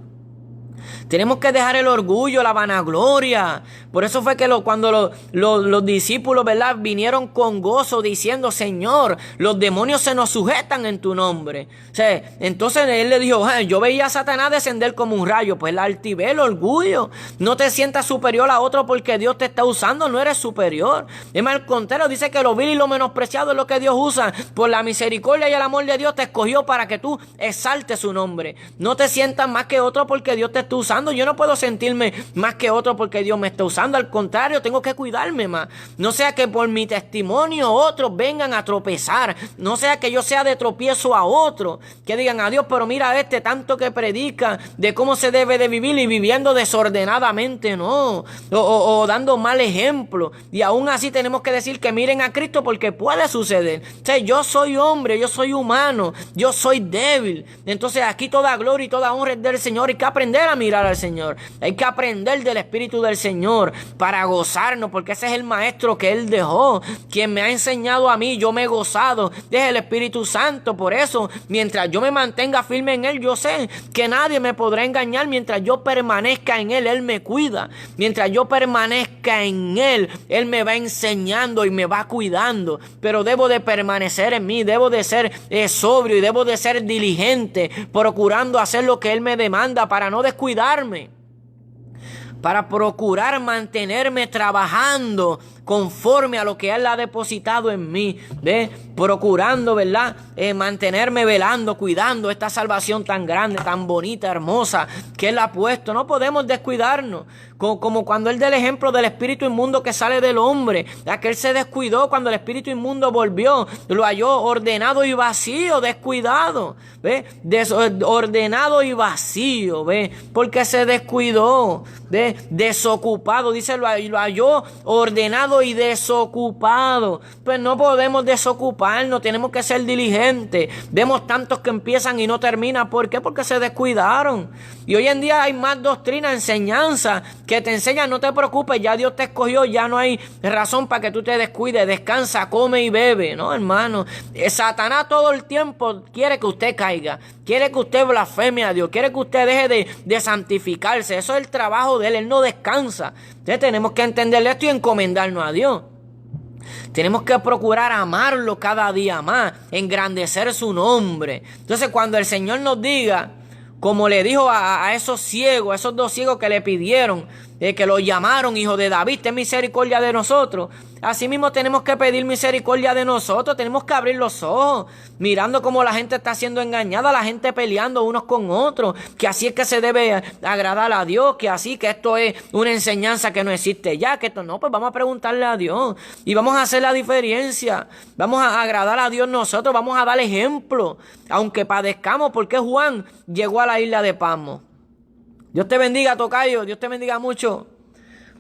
Tenemos que dejar el orgullo, la vanagloria. Por eso fue que cuando los discípulos, ¿verdad?, vinieron con gozo diciendo: Señor, los demonios se nos sujetan en tu nombre. O sea, entonces él le dijo: yo veía a Satanás descender como un rayo. Pues la altivez, el orgullo. No te sientas superior a otro porque Dios te está usando, no eres superior. Es más, al contrario, dice que lo vil y lo menospreciado es lo que Dios usa. Por la misericordia y el amor de Dios te escogió para que tú exaltes su nombre. No te sientas más que otro porque Dios te está usando. Yo no puedo sentirme más que otro porque Dios me está usando. Al contrario, tengo que cuidarme más. No sea que por mi testimonio otros vengan a tropezar. No sea que yo sea de tropiezo a otros. Que digan: adiós, pero mira tanto que predica de cómo se debe de vivir y viviendo desordenadamente, no. O dando mal ejemplo. Y aún así tenemos que decir que miren a Cristo, porque puede suceder. O sea, yo soy hombre, yo soy humano, yo soy débil. Entonces aquí toda gloria y toda honra es del Señor. Hay que aprender a mirar al Señor. Hay que aprender del Espíritu del Señor para gozarnos, porque ese es el maestro que Él dejó. Quien me ha enseñado a mí, yo me he gozado, es el Espíritu Santo. Por eso, mientras yo me mantenga firme en Él, yo sé que nadie me podrá engañar. Mientras yo permanezca en Él, Él me cuida. Mientras yo permanezca en Él, Él me va enseñando y me va cuidando. Pero debo de permanecer en mí, debo de ser sobrio y debo de ser diligente, procurando hacer lo que Él me demanda para no descuidarme, para procurar mantenerme trabajando conforme a lo que Él ha depositado en mí, ¿ve? Procurando, ¿verdad?, mantenerme velando, cuidando esta salvación tan grande, tan bonita, hermosa que Él ha puesto. No podemos descuidarnos, como cuando Él da el ejemplo del espíritu inmundo que sale del hombre. Aquel se descuidó cuando el espíritu inmundo volvió, lo halló ordenado y vacío, descuidado, ¿ve? Desordenado y vacío, ¿ve? Porque se descuidó, ¿ve? Desocupado, dice, lo halló ordenado y desocupado. Pues no podemos desocuparnos. ocuparnos, tenemos que ser diligentes. Vemos tantos que empiezan y no terminan. ¿Por qué? Porque se descuidaron. Y hoy en día hay más doctrina, enseñanza, que te enseñan, no te preocupes, ya Dios te escogió, ya no hay razón para que tú te descuides, descansa, come y bebe. No, hermano, Satanás todo el tiempo quiere que usted caiga, quiere que usted blasfeme a Dios, quiere que usted deje de santificarse. Eso es el trabajo de él no descansa. Entonces tenemos que entender esto y encomendarnos a Dios. Tenemos que procurar amarlo cada día más, engrandecer su nombre. Entonces cuando el Señor nos diga, como le dijo a esos ciegos, a esos dos ciegos que le pidieron, que lo llamaron hijo de David, ten misericordia de nosotros. Asimismo tenemos que pedir misericordia de nosotros, tenemos que abrir los ojos, mirando cómo la gente está siendo engañada, la gente peleando unos con otros, que así es que se debe agradar a Dios, que así, que esto es una enseñanza que no existe ya, que esto no, pues vamos a preguntarle a Dios y vamos a hacer la diferencia, vamos a agradar a Dios nosotros, vamos a dar ejemplo, aunque padezcamos, porque Juan llegó a la isla de Patmos. Dios te bendiga, tocayo, Dios te bendiga mucho.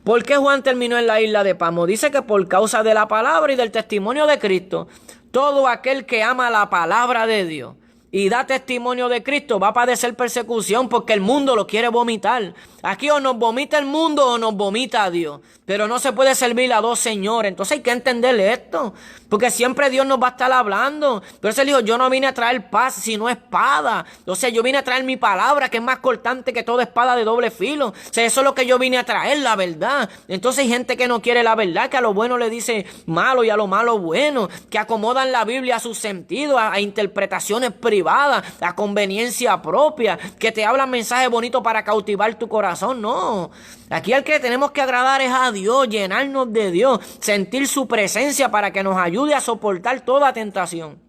¿Por qué Juan terminó en la isla de Patmos? Dice que por causa de la palabra y del testimonio de Cristo, todo aquel que ama la palabra de Dios y da testimonio de Cristo va a padecer persecución porque el mundo lo quiere vomitar. Aquí o nos vomita el mundo o nos vomita Dios. Pero no se puede servir a dos señores. Entonces hay que entenderle esto. Porque siempre Dios nos va a estar hablando. Pero él dijo, yo no vine a traer paz sino espada. O sea, yo vine a traer mi palabra que es más cortante que toda espada de doble filo. O sea, eso es lo que yo vine a traer, la verdad. Entonces hay gente que no quiere la verdad, que a lo bueno le dice malo y a lo malo bueno. Que acomodan la Biblia a sus sentidos, a interpretaciones privadas, a conveniencia propia. Que te hablan mensajes bonitos para cautivar tu corazón. No, aquí al que tenemos que agradar es a Dios, llenarnos de Dios, sentir su presencia para que nos ayude a soportar toda tentación.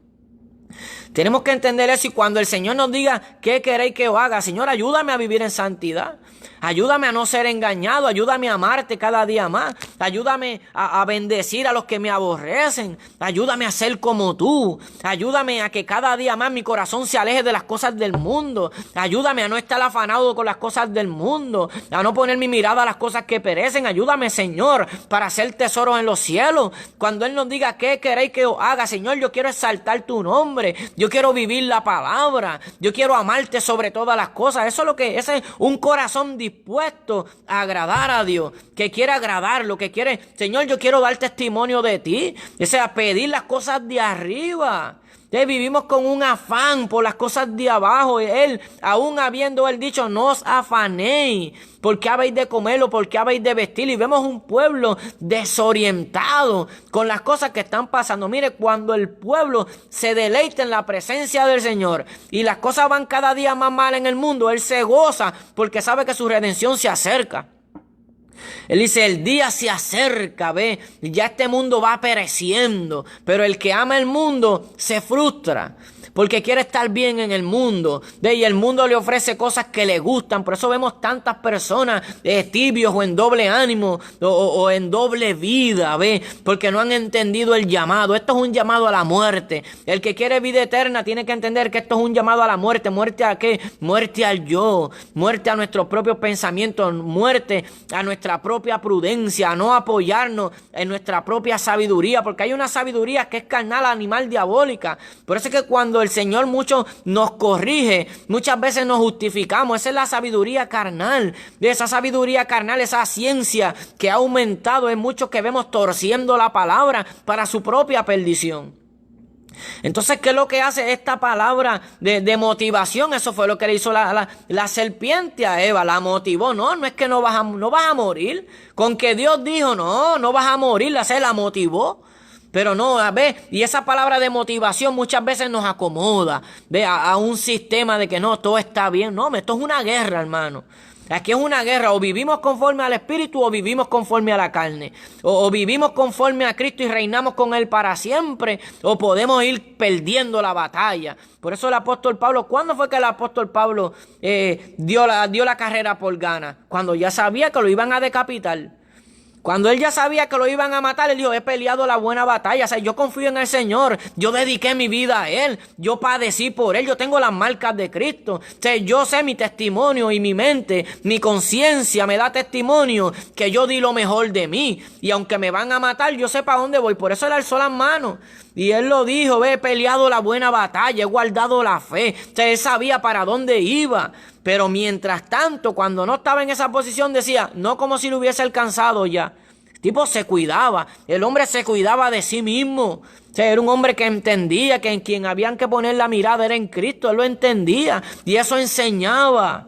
Tenemos que entender eso y cuando el Señor nos diga qué queréis que os haga, Señor, ayúdame a vivir en santidad, ayúdame a no ser engañado, ayúdame a amarte cada día más, ayúdame a bendecir a los que me aborrecen, ayúdame a ser como tú, ayúdame a que cada día más mi corazón se aleje de las cosas del mundo, ayúdame a no estar afanado con las cosas del mundo, a no poner mi mirada a las cosas que perecen, ayúdame, Señor, para hacer tesoros en los cielos. Cuando Él nos diga qué queréis que os haga, Señor, yo quiero exaltar tu nombre, yo quiero vivir la palabra, yo quiero amarte sobre todas las cosas. Eso es lo que ese es un corazón dispuesto a agradar a Dios, que quiere agradarlo, que quiere, Señor, yo quiero dar testimonio de ti, o sea, pedir las cosas de arriba. Entonces vivimos con un afán por las cosas de abajo. Él, aún habiendo él dicho, no os afanéis, porque habéis de comerlo, porque habéis de vestir. Y vemos un pueblo desorientado con las cosas que están pasando. Mire, cuando el pueblo se deleita en la presencia del Señor y las cosas van cada día más mal en el mundo, Él se goza porque sabe que su redención se acerca. Él dice, el día se acerca, ve, ya este mundo va pereciendo, pero el que ama el mundo se frustra, porque quiere estar bien en el mundo, ¿ve? Y el mundo le ofrece cosas que le gustan. Por eso vemos tantas personas tibios o en doble ánimo o en doble vida, ¿ve? Porque no han entendido el llamado. Esto es un llamado a la muerte. El que quiere vida eterna tiene que entender que esto es un llamado a la muerte. ¿Muerte a qué? Muerte al yo, muerte a nuestros propios pensamientos, muerte a nuestra propia prudencia, a no apoyarnos en nuestra propia sabiduría, porque hay una sabiduría que es carnal, animal, diabólica. Por eso es que cuando el Señor mucho nos corrige, muchas veces nos justificamos. Esa es la sabiduría carnal. De esa sabiduría carnal, esa ciencia que ha aumentado en muchos que vemos torciendo la palabra para su propia perdición. Entonces, ¿qué es lo que hace esta palabra de motivación? Eso fue lo que le hizo la serpiente a Eva, la motivó. No es que no vas a morir. Con que Dios dijo, no vas a morir, se la motivó. Pero no, y esa palabra de motivación muchas veces nos acomoda, a un sistema de que no, todo está bien. No, esto es una guerra, hermano. Aquí es una guerra, o vivimos conforme al Espíritu o vivimos conforme a la carne. O vivimos conforme a Cristo y reinamos con Él para siempre, o podemos ir perdiendo la batalla. Por eso el apóstol Pablo, ¿cuándo fue que el apóstol Pablo dio la carrera por gana? Cuando ya sabía que lo iban a decapitar. Cuando él ya sabía que lo iban a matar, él dijo, he peleado la buena batalla. O sea, yo confío en el Señor. Yo dediqué mi vida a Él. Yo padecí por Él. Yo tengo las marcas de Cristo. O sea, yo sé mi testimonio y mi mente, mi conciencia me da testimonio que yo di lo mejor de mí. Y aunque me van a matar, yo sé para dónde voy. Por eso Él alzó las manos. Y Él lo dijo, he peleado la buena batalla, he guardado la fe. O sea, Él sabía para dónde iba. Pero mientras tanto, cuando no estaba en esa posición, decía, no como si lo hubiese alcanzado ya. El tipo se cuidaba, el hombre se cuidaba de sí mismo. O sea, era un hombre que entendía que en quien habían que poner la mirada era en Cristo. Él lo entendía y eso enseñaba.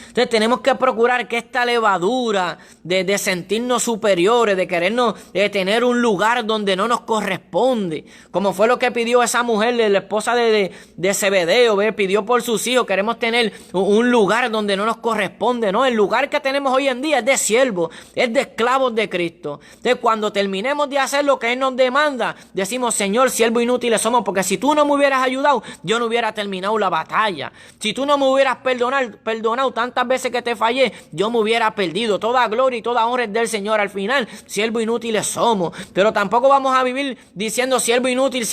Entonces tenemos que procurar que esta levadura de sentirnos superiores, de querernos tener un lugar donde no nos corresponde, como fue lo que pidió esa mujer, la esposa de Zebedeo, pidió por sus hijos, queremos tener un lugar donde no nos corresponde, ¿no? El lugar que tenemos hoy en día es de siervos, es de esclavos de Cristo. Entonces cuando terminemos de hacer lo que Él nos demanda, decimos, Señor, siervos inútiles somos, porque si tú no me hubieras ayudado, yo no hubiera terminado la batalla. Si tú no me hubieras perdonado tantas veces que te fallé, yo me hubiera perdido. Toda gloria y toda honra es del Señor. Al final, siervos inútiles somos, pero tampoco vamos a vivir diciendo siervo inútil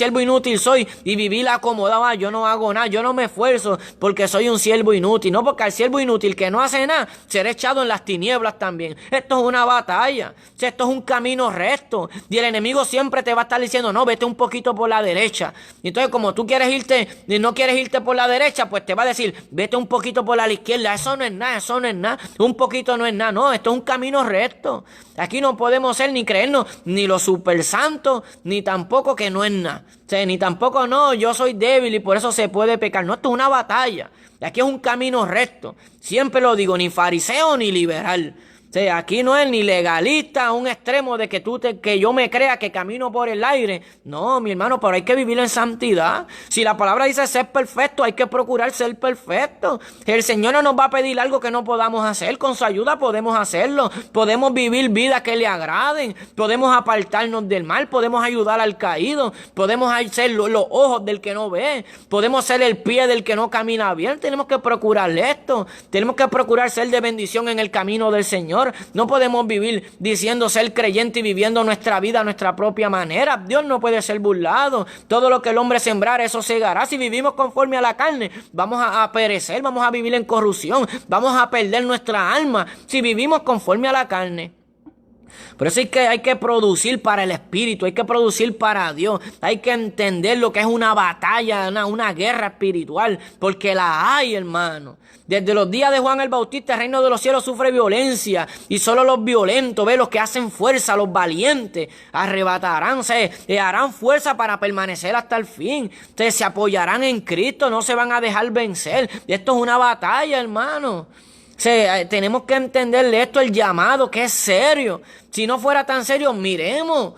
soy y vivir acomodado. Yo no hago nada, yo no me esfuerzo porque soy un siervo inútil. No, porque al siervo inútil que no hace nada será echado en las tinieblas también. Esto es una batalla, esto es un camino recto y el enemigo siempre te va a estar diciendo, no, vete un poquito por la derecha. Y entonces como tú quieres irte, no quieres irte por la derecha, pues te va a decir, vete un poquito por la izquierda. Eso no es nada, eso no es nada, un poquito no es nada, no, esto es un camino recto. Aquí no podemos ser ni creernos ni los super santos, ni tampoco que no es nada. O sea, ni tampoco no, yo soy débil y por eso se puede pecar. No, esto es una batalla. Aquí es un camino recto. Siempre lo digo, ni fariseo ni liberal. O sea, aquí no es ni legalista a un extremo de que yo me crea que camino por el aire. No, mi hermano, pero hay que vivir en santidad. Si la palabra dice ser perfecto, hay que procurar ser perfecto. El Señor no nos va a pedir algo que no podamos hacer. Con su ayuda podemos hacerlo. Podemos vivir vidas que le agraden. Podemos apartarnos del mal. Podemos ayudar al caído. Podemos ser los ojos del que no ve. Podemos ser el pie del que no camina bien. Tenemos que procurar esto. Tenemos que procurar ser de bendición en el camino del Señor. No podemos vivir diciendo ser creyente y viviendo nuestra vida a nuestra propia manera. Dios no puede ser burlado. Todo lo que el hombre sembrar, eso segará. Si vivimos conforme a la carne, vamos a perecer, vamos a vivir en corrupción, vamos a perder nuestra alma si vivimos conforme a la carne. Por eso hay que producir para el Espíritu, hay que producir para Dios, hay que entender lo que es una batalla, una guerra espiritual, porque la hay, hermano. Desde los días de Juan el Bautista, el reino de los cielos sufre violencia y solo los violentos, los que hacen fuerza, los valientes, arrebatarán, harán fuerza para permanecer hasta el fin. Se apoyarán en Cristo, no se van a dejar vencer. Esto es una batalla, hermano. Tenemos que entenderle esto, el llamado, que es serio. Si no fuera tan serio, miremos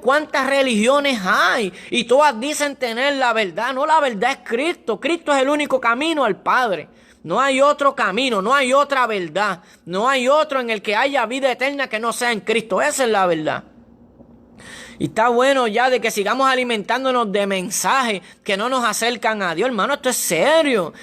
cuántas religiones hay y todas dicen tener la verdad. No, la verdad es Cristo. Cristo es el único camino al Padre. No hay otro camino, no hay otra verdad. No hay otro en el que haya vida eterna que no sea en Cristo. Esa es la verdad. Y está bueno ya de que sigamos alimentándonos de mensajes que no nos acercan a Dios. Hermano, esto es serio.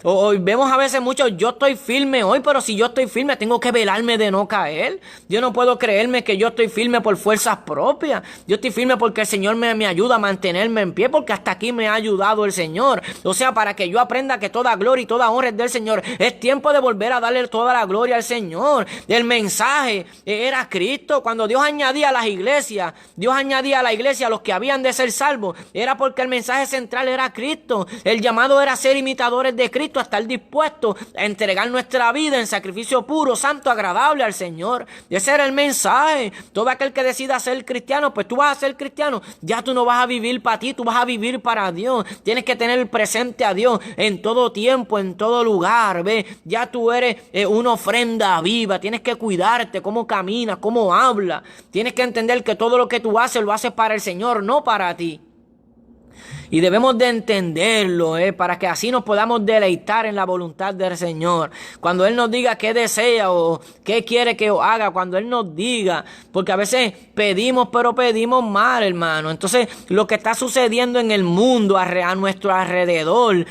Hoy vemos a veces muchos, yo estoy firme hoy, pero si yo estoy firme tengo que velarme de no caer. Yo no puedo creerme que yo estoy firme por fuerzas propias. Yo estoy firme porque el Señor me ayuda a mantenerme en pie, porque hasta aquí me ha ayudado el Señor. O sea, para que yo aprenda que toda gloria y toda honra es del Señor. Es tiempo de volver a darle toda la gloria al Señor. El mensaje era Cristo. Cuando Dios añadía a las iglesias, Dios añadía a la iglesia a los que habían de ser salvos, era porque el mensaje central era Cristo. El llamado era ser imitadores de Cristo, a estar dispuestos a entregar nuestra vida en sacrificio puro, santo, agradable al Señor. Ese era el mensaje. Todo aquel que decida ser cristiano, pues tú vas a ser cristiano. Ya tú no vas a vivir para ti, tú vas a vivir para Dios. Tienes que tener presente a Dios en todo tiempo, en todo lugar. Ya tú eres una ofrenda viva. Tienes que cuidarte, cómo caminas, cómo hablas. Tienes que entender que todo lo que tú haces lo haces para el Señor, no para ti. Y debemos de entenderlo, para que así nos podamos deleitar en la voluntad del Señor. Cuando Él nos diga qué desea o qué quiere que yo haga, cuando Él nos diga, porque a veces pedimos, pero pedimos mal, hermano. Entonces, lo que está sucediendo en el mundo a nuestro alrededor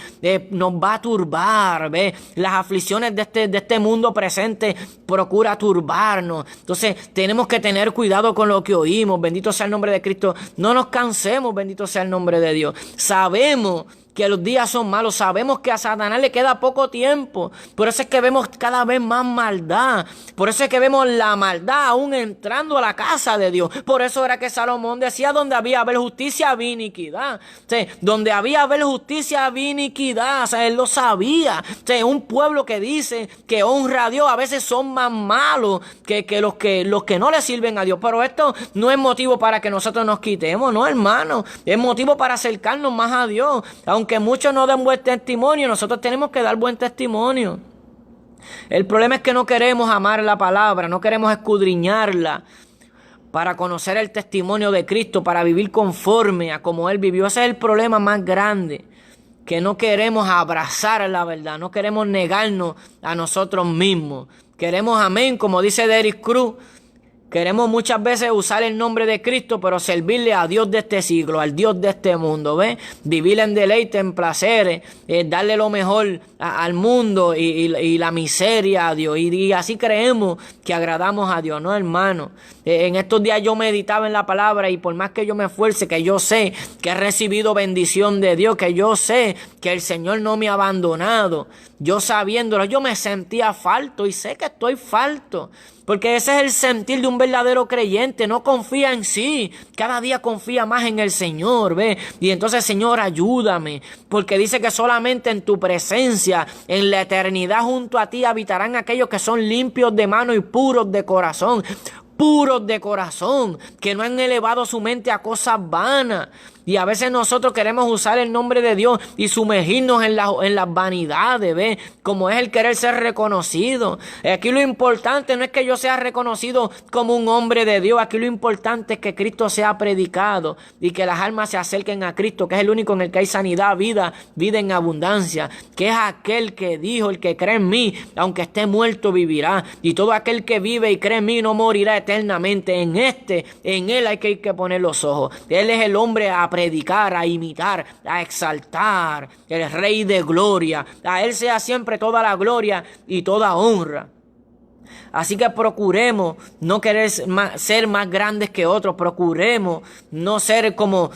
nos va a turbar, ¿ve? Las aflicciones de este mundo presente procura turbarnos. Entonces, tenemos que tener cuidado con lo que oímos. Bendito sea el nombre de Cristo. No nos cansemos, bendito sea el nombre de Dios. Sabemos que los días son malos, sabemos que a Satanás le queda poco tiempo, por eso es que vemos cada vez más maldad, por eso es que vemos la maldad aún entrando a la casa de Dios. Por eso era que Salomón decía: donde había haber justicia había iniquidad. O sea, donde había haber justicia había iniquidad. O sea, él lo sabía. O sea, un pueblo que dice que honra a Dios a veces son más malos que los que no le sirven a Dios. Pero esto no es motivo para que nosotros nos quitemos, no, hermano, es motivo para acercarnos más a Dios. Aunque muchos no den buen testimonio, nosotros tenemos que dar buen testimonio. El problema es que no queremos amar la palabra, no queremos escudriñarla para conocer el testimonio de Cristo, para vivir conforme a como Él vivió. Ese es el problema más grande, que no queremos abrazar la verdad, no queremos negarnos a nosotros mismos. Queremos, amén, como dice Derek Cruz, queremos muchas veces usar el nombre de Cristo, pero servirle a Dios de este siglo, al Dios de este mundo, ¿ves? Vivir en deleite, en placeres, darle lo mejor al mundo y la miseria a Dios. Y así creemos que agradamos a Dios, ¿no, hermano? En estos días yo meditaba en la palabra y por más que yo me esfuerce, que yo sé que he recibido bendición de Dios, que yo sé que el Señor no me ha abandonado, yo sabiéndolo, yo me sentía falto y sé que estoy falto. Porque ese es el sentir de un verdadero creyente. No confía en sí. Cada día confía más en el Señor, ¿ve? Y entonces, Señor, ayúdame. Porque dice que solamente en tu presencia, en la eternidad junto a ti, habitarán aquellos que son limpios de mano y puros de corazón. Puros de corazón, que no han elevado su mente a cosas vanas. Y a veces nosotros queremos usar el nombre de Dios y sumergirnos en las vanidades, ¿ves? Como es el querer ser reconocido. Aquí lo importante no es que yo sea reconocido como un hombre de Dios. Aquí lo importante es que Cristo sea predicado y que las almas se acerquen a Cristo, que es el único en el que hay sanidad, vida en abundancia. Que es aquel que dijo: el que cree en mí, aunque esté muerto, vivirá. Y todo aquel que vive y cree en mí no morirá eternamente. En él hay que poner los ojos. Él es el hombre a predicar, a imitar, a exaltar, el Rey de gloria. A Él sea siempre toda la gloria y toda honra. Así que procuremos no querer ser más grandes que otros. Procuremos no ser como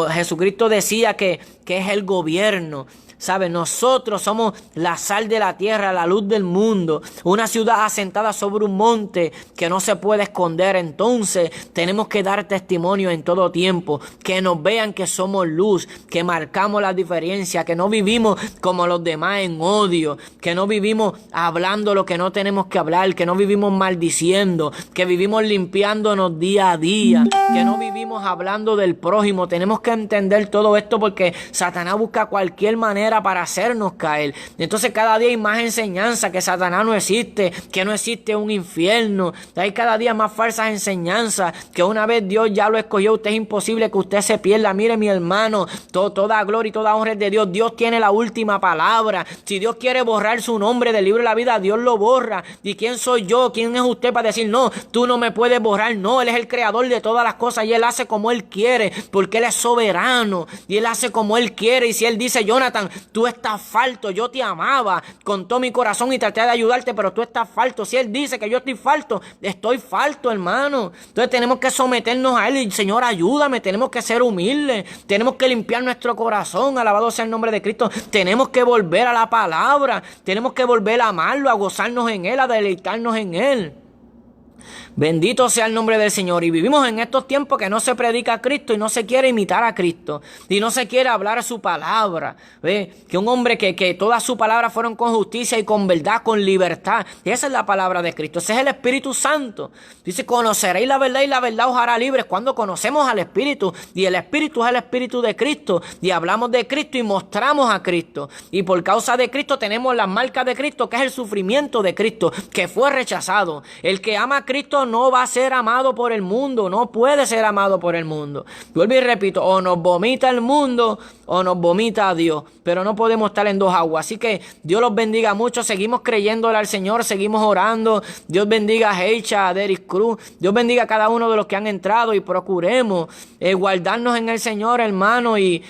Jesucristo decía que es el gobierno. ¿Sabe? Nosotros somos la sal de la tierra, la luz del mundo, una ciudad asentada sobre un monte que no se puede esconder. Entonces tenemos que dar testimonio en todo tiempo, que nos vean que somos luz, que marcamos la diferencia, que no vivimos como los demás en odio, que no vivimos hablando lo que no tenemos que hablar, que no vivimos maldiciendo, que vivimos limpiándonos día a día, que no vivimos hablando del prójimo. Tenemos que entender todo esto porque Satanás busca cualquier manera para hacernos caer. Entonces cada día hay más enseñanza que Satanás no existe, que no existe un infierno. Hay cada día más falsas enseñanzas, que una vez Dios ya lo escogió, usted es imposible que usted se pierda. Mire, mi hermano, toda gloria y toda honra es de Dios. Dios tiene la última palabra. Si Dios quiere borrar su nombre del libro de la vida, Dios lo borra. ¿Y quién soy yo? ¿Quién es usted para decir: no, tú no me puedes borrar? No, Él es el creador de todas las cosas y Él hace como Él quiere, porque Él es soberano y Él hace como Él quiere. Y si Él dice: Jonathan, tú estás falto, yo te amaba con todo mi corazón y traté de ayudarte, pero tú estás falto. Si Él dice que yo estoy falto, hermano. Entonces tenemos que someternos a Él y: Señor, ayúdame. Tenemos que ser humildes, tenemos que limpiar nuestro corazón. Alabado sea el nombre de Cristo. Tenemos que volver a la palabra, tenemos que volver a amarlo, a gozarnos en Él, a deleitarnos en Él. Bendito sea el nombre del Señor. Y vivimos en estos tiempos que no se predica a Cristo y no se quiere imitar a Cristo y no se quiere hablar su palabra. ¿Ve? Que un hombre que todas sus palabras fueron con justicia y con verdad, con libertad. Y esa es la palabra de Cristo. Ese es el Espíritu Santo. Dice: conoceréis la verdad y la verdad os hará libres. Cuando conocemos al Espíritu, y el Espíritu es el Espíritu de Cristo, y hablamos de Cristo y mostramos a Cristo. Y por causa de Cristo tenemos las marcas de Cristo, que es el sufrimiento de Cristo, que fue rechazado. El que ama a Cristo Cristo no va a ser amado por el mundo, no puede ser amado por el mundo. Vuelvo y repito, o nos vomita el mundo o nos vomita a Dios, pero no podemos estar en dos aguas. Así que Dios los bendiga mucho, seguimos creyéndole al Señor, seguimos orando. Dios bendiga a Heicha, a Deris Cruz, Dios bendiga a cada uno de los que han entrado y procuremos guardarnos en el Señor, hermano, y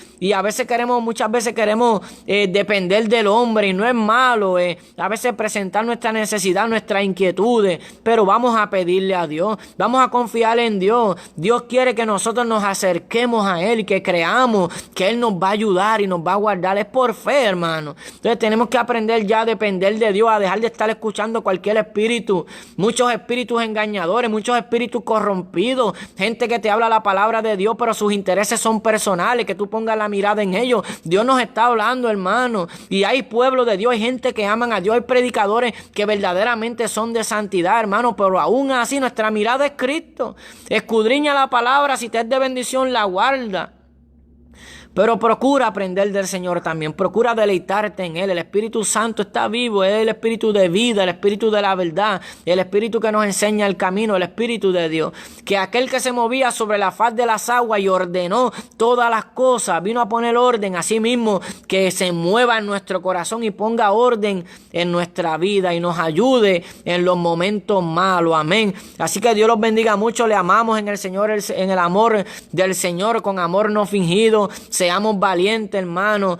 muchas veces queremos depender del hombre, y no es malo a veces presentar nuestra necesidad, nuestras inquietudes, pero vamos a pedirle a Dios, vamos a confiar en Dios. Dios quiere que nosotros nos acerquemos a Él y que creamos que Él nos va a ayudar y nos va a guardar. Es por fe, hermano. Entonces tenemos que aprender ya a depender de Dios, a dejar de estar escuchando cualquier espíritu, muchos espíritus engañadores, muchos espíritus corrompidos, gente que te habla la palabra de Dios, pero sus intereses son personales, que tú pongas la mirada en ellos. Dios nos está hablando, hermano, y hay pueblo de Dios, hay gente que aman a Dios, hay predicadores que verdaderamente son de santidad, hermano, pero aún así nuestra mirada es Cristo. Escudriña la palabra, si te es de bendición, la guarda. Pero procura aprender del Señor también, procura deleitarte en Él. El Espíritu Santo está vivo, es el Espíritu de vida, el Espíritu de la verdad, el Espíritu que nos enseña el camino, el Espíritu de Dios. Que aquel que se movía sobre la faz de las aguas y ordenó todas las cosas, vino a poner orden, así mismo que se mueva en nuestro corazón y ponga orden en nuestra vida y nos ayude en los momentos malos, amén. Así que Dios los bendiga mucho, le amamos en el Señor, en el amor del Señor, con amor no fingido. Seamos valientes, hermanos.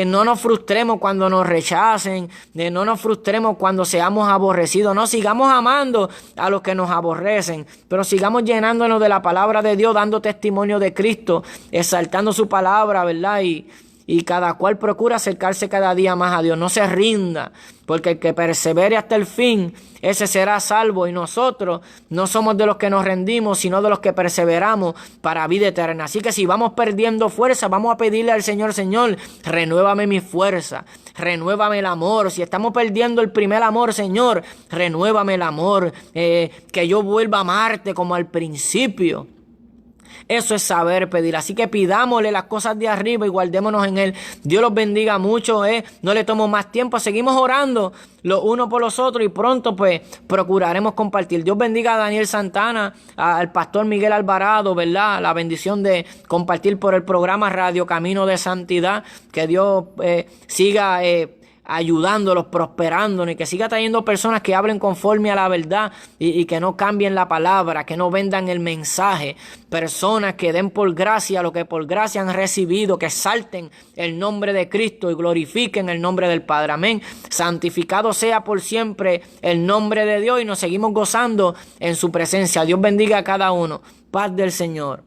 No nos frustremos cuando nos rechacen. No nos frustremos cuando seamos aborrecidos. No, sigamos amando a los que nos aborrecen. Pero sigamos llenándonos de la palabra de Dios, dando testimonio de Cristo, exaltando su palabra, ¿verdad? Y cada cual procura acercarse cada día más a Dios. No se rinda, porque el que persevere hasta el fin, ese será salvo. Y nosotros no somos de los que nos rendimos, sino de los que perseveramos para vida eterna. Así que si vamos perdiendo fuerza, vamos a pedirle al Señor: Señor, renuévame mi fuerza, renuévame el amor. Si estamos perdiendo el primer amor, Señor, renuévame el amor, que yo vuelva a amarte como al principio. Eso es saber pedir. Así que pidámosle las cosas de arriba y guardémonos en Él. Dios los bendiga mucho. No le tomo más tiempo. Seguimos orando los unos por los otros y pronto pues procuraremos compartir. Dios bendiga a Daniel Santana, al pastor Miguel Alvarado, ¿verdad? La bendición de compartir por el programa Radio Camino de Santidad. Que Dios siga ayudándolos, prosperándonos, y que siga trayendo personas que hablen conforme a la verdad y que no cambien la palabra, que no vendan el mensaje. Personas que den por gracia lo que por gracia han recibido, que exalten el nombre de Cristo y glorifiquen el nombre del Padre. Amén. Santificado sea por siempre el nombre de Dios y nos seguimos gozando en su presencia. Dios bendiga a cada uno. Paz del Señor.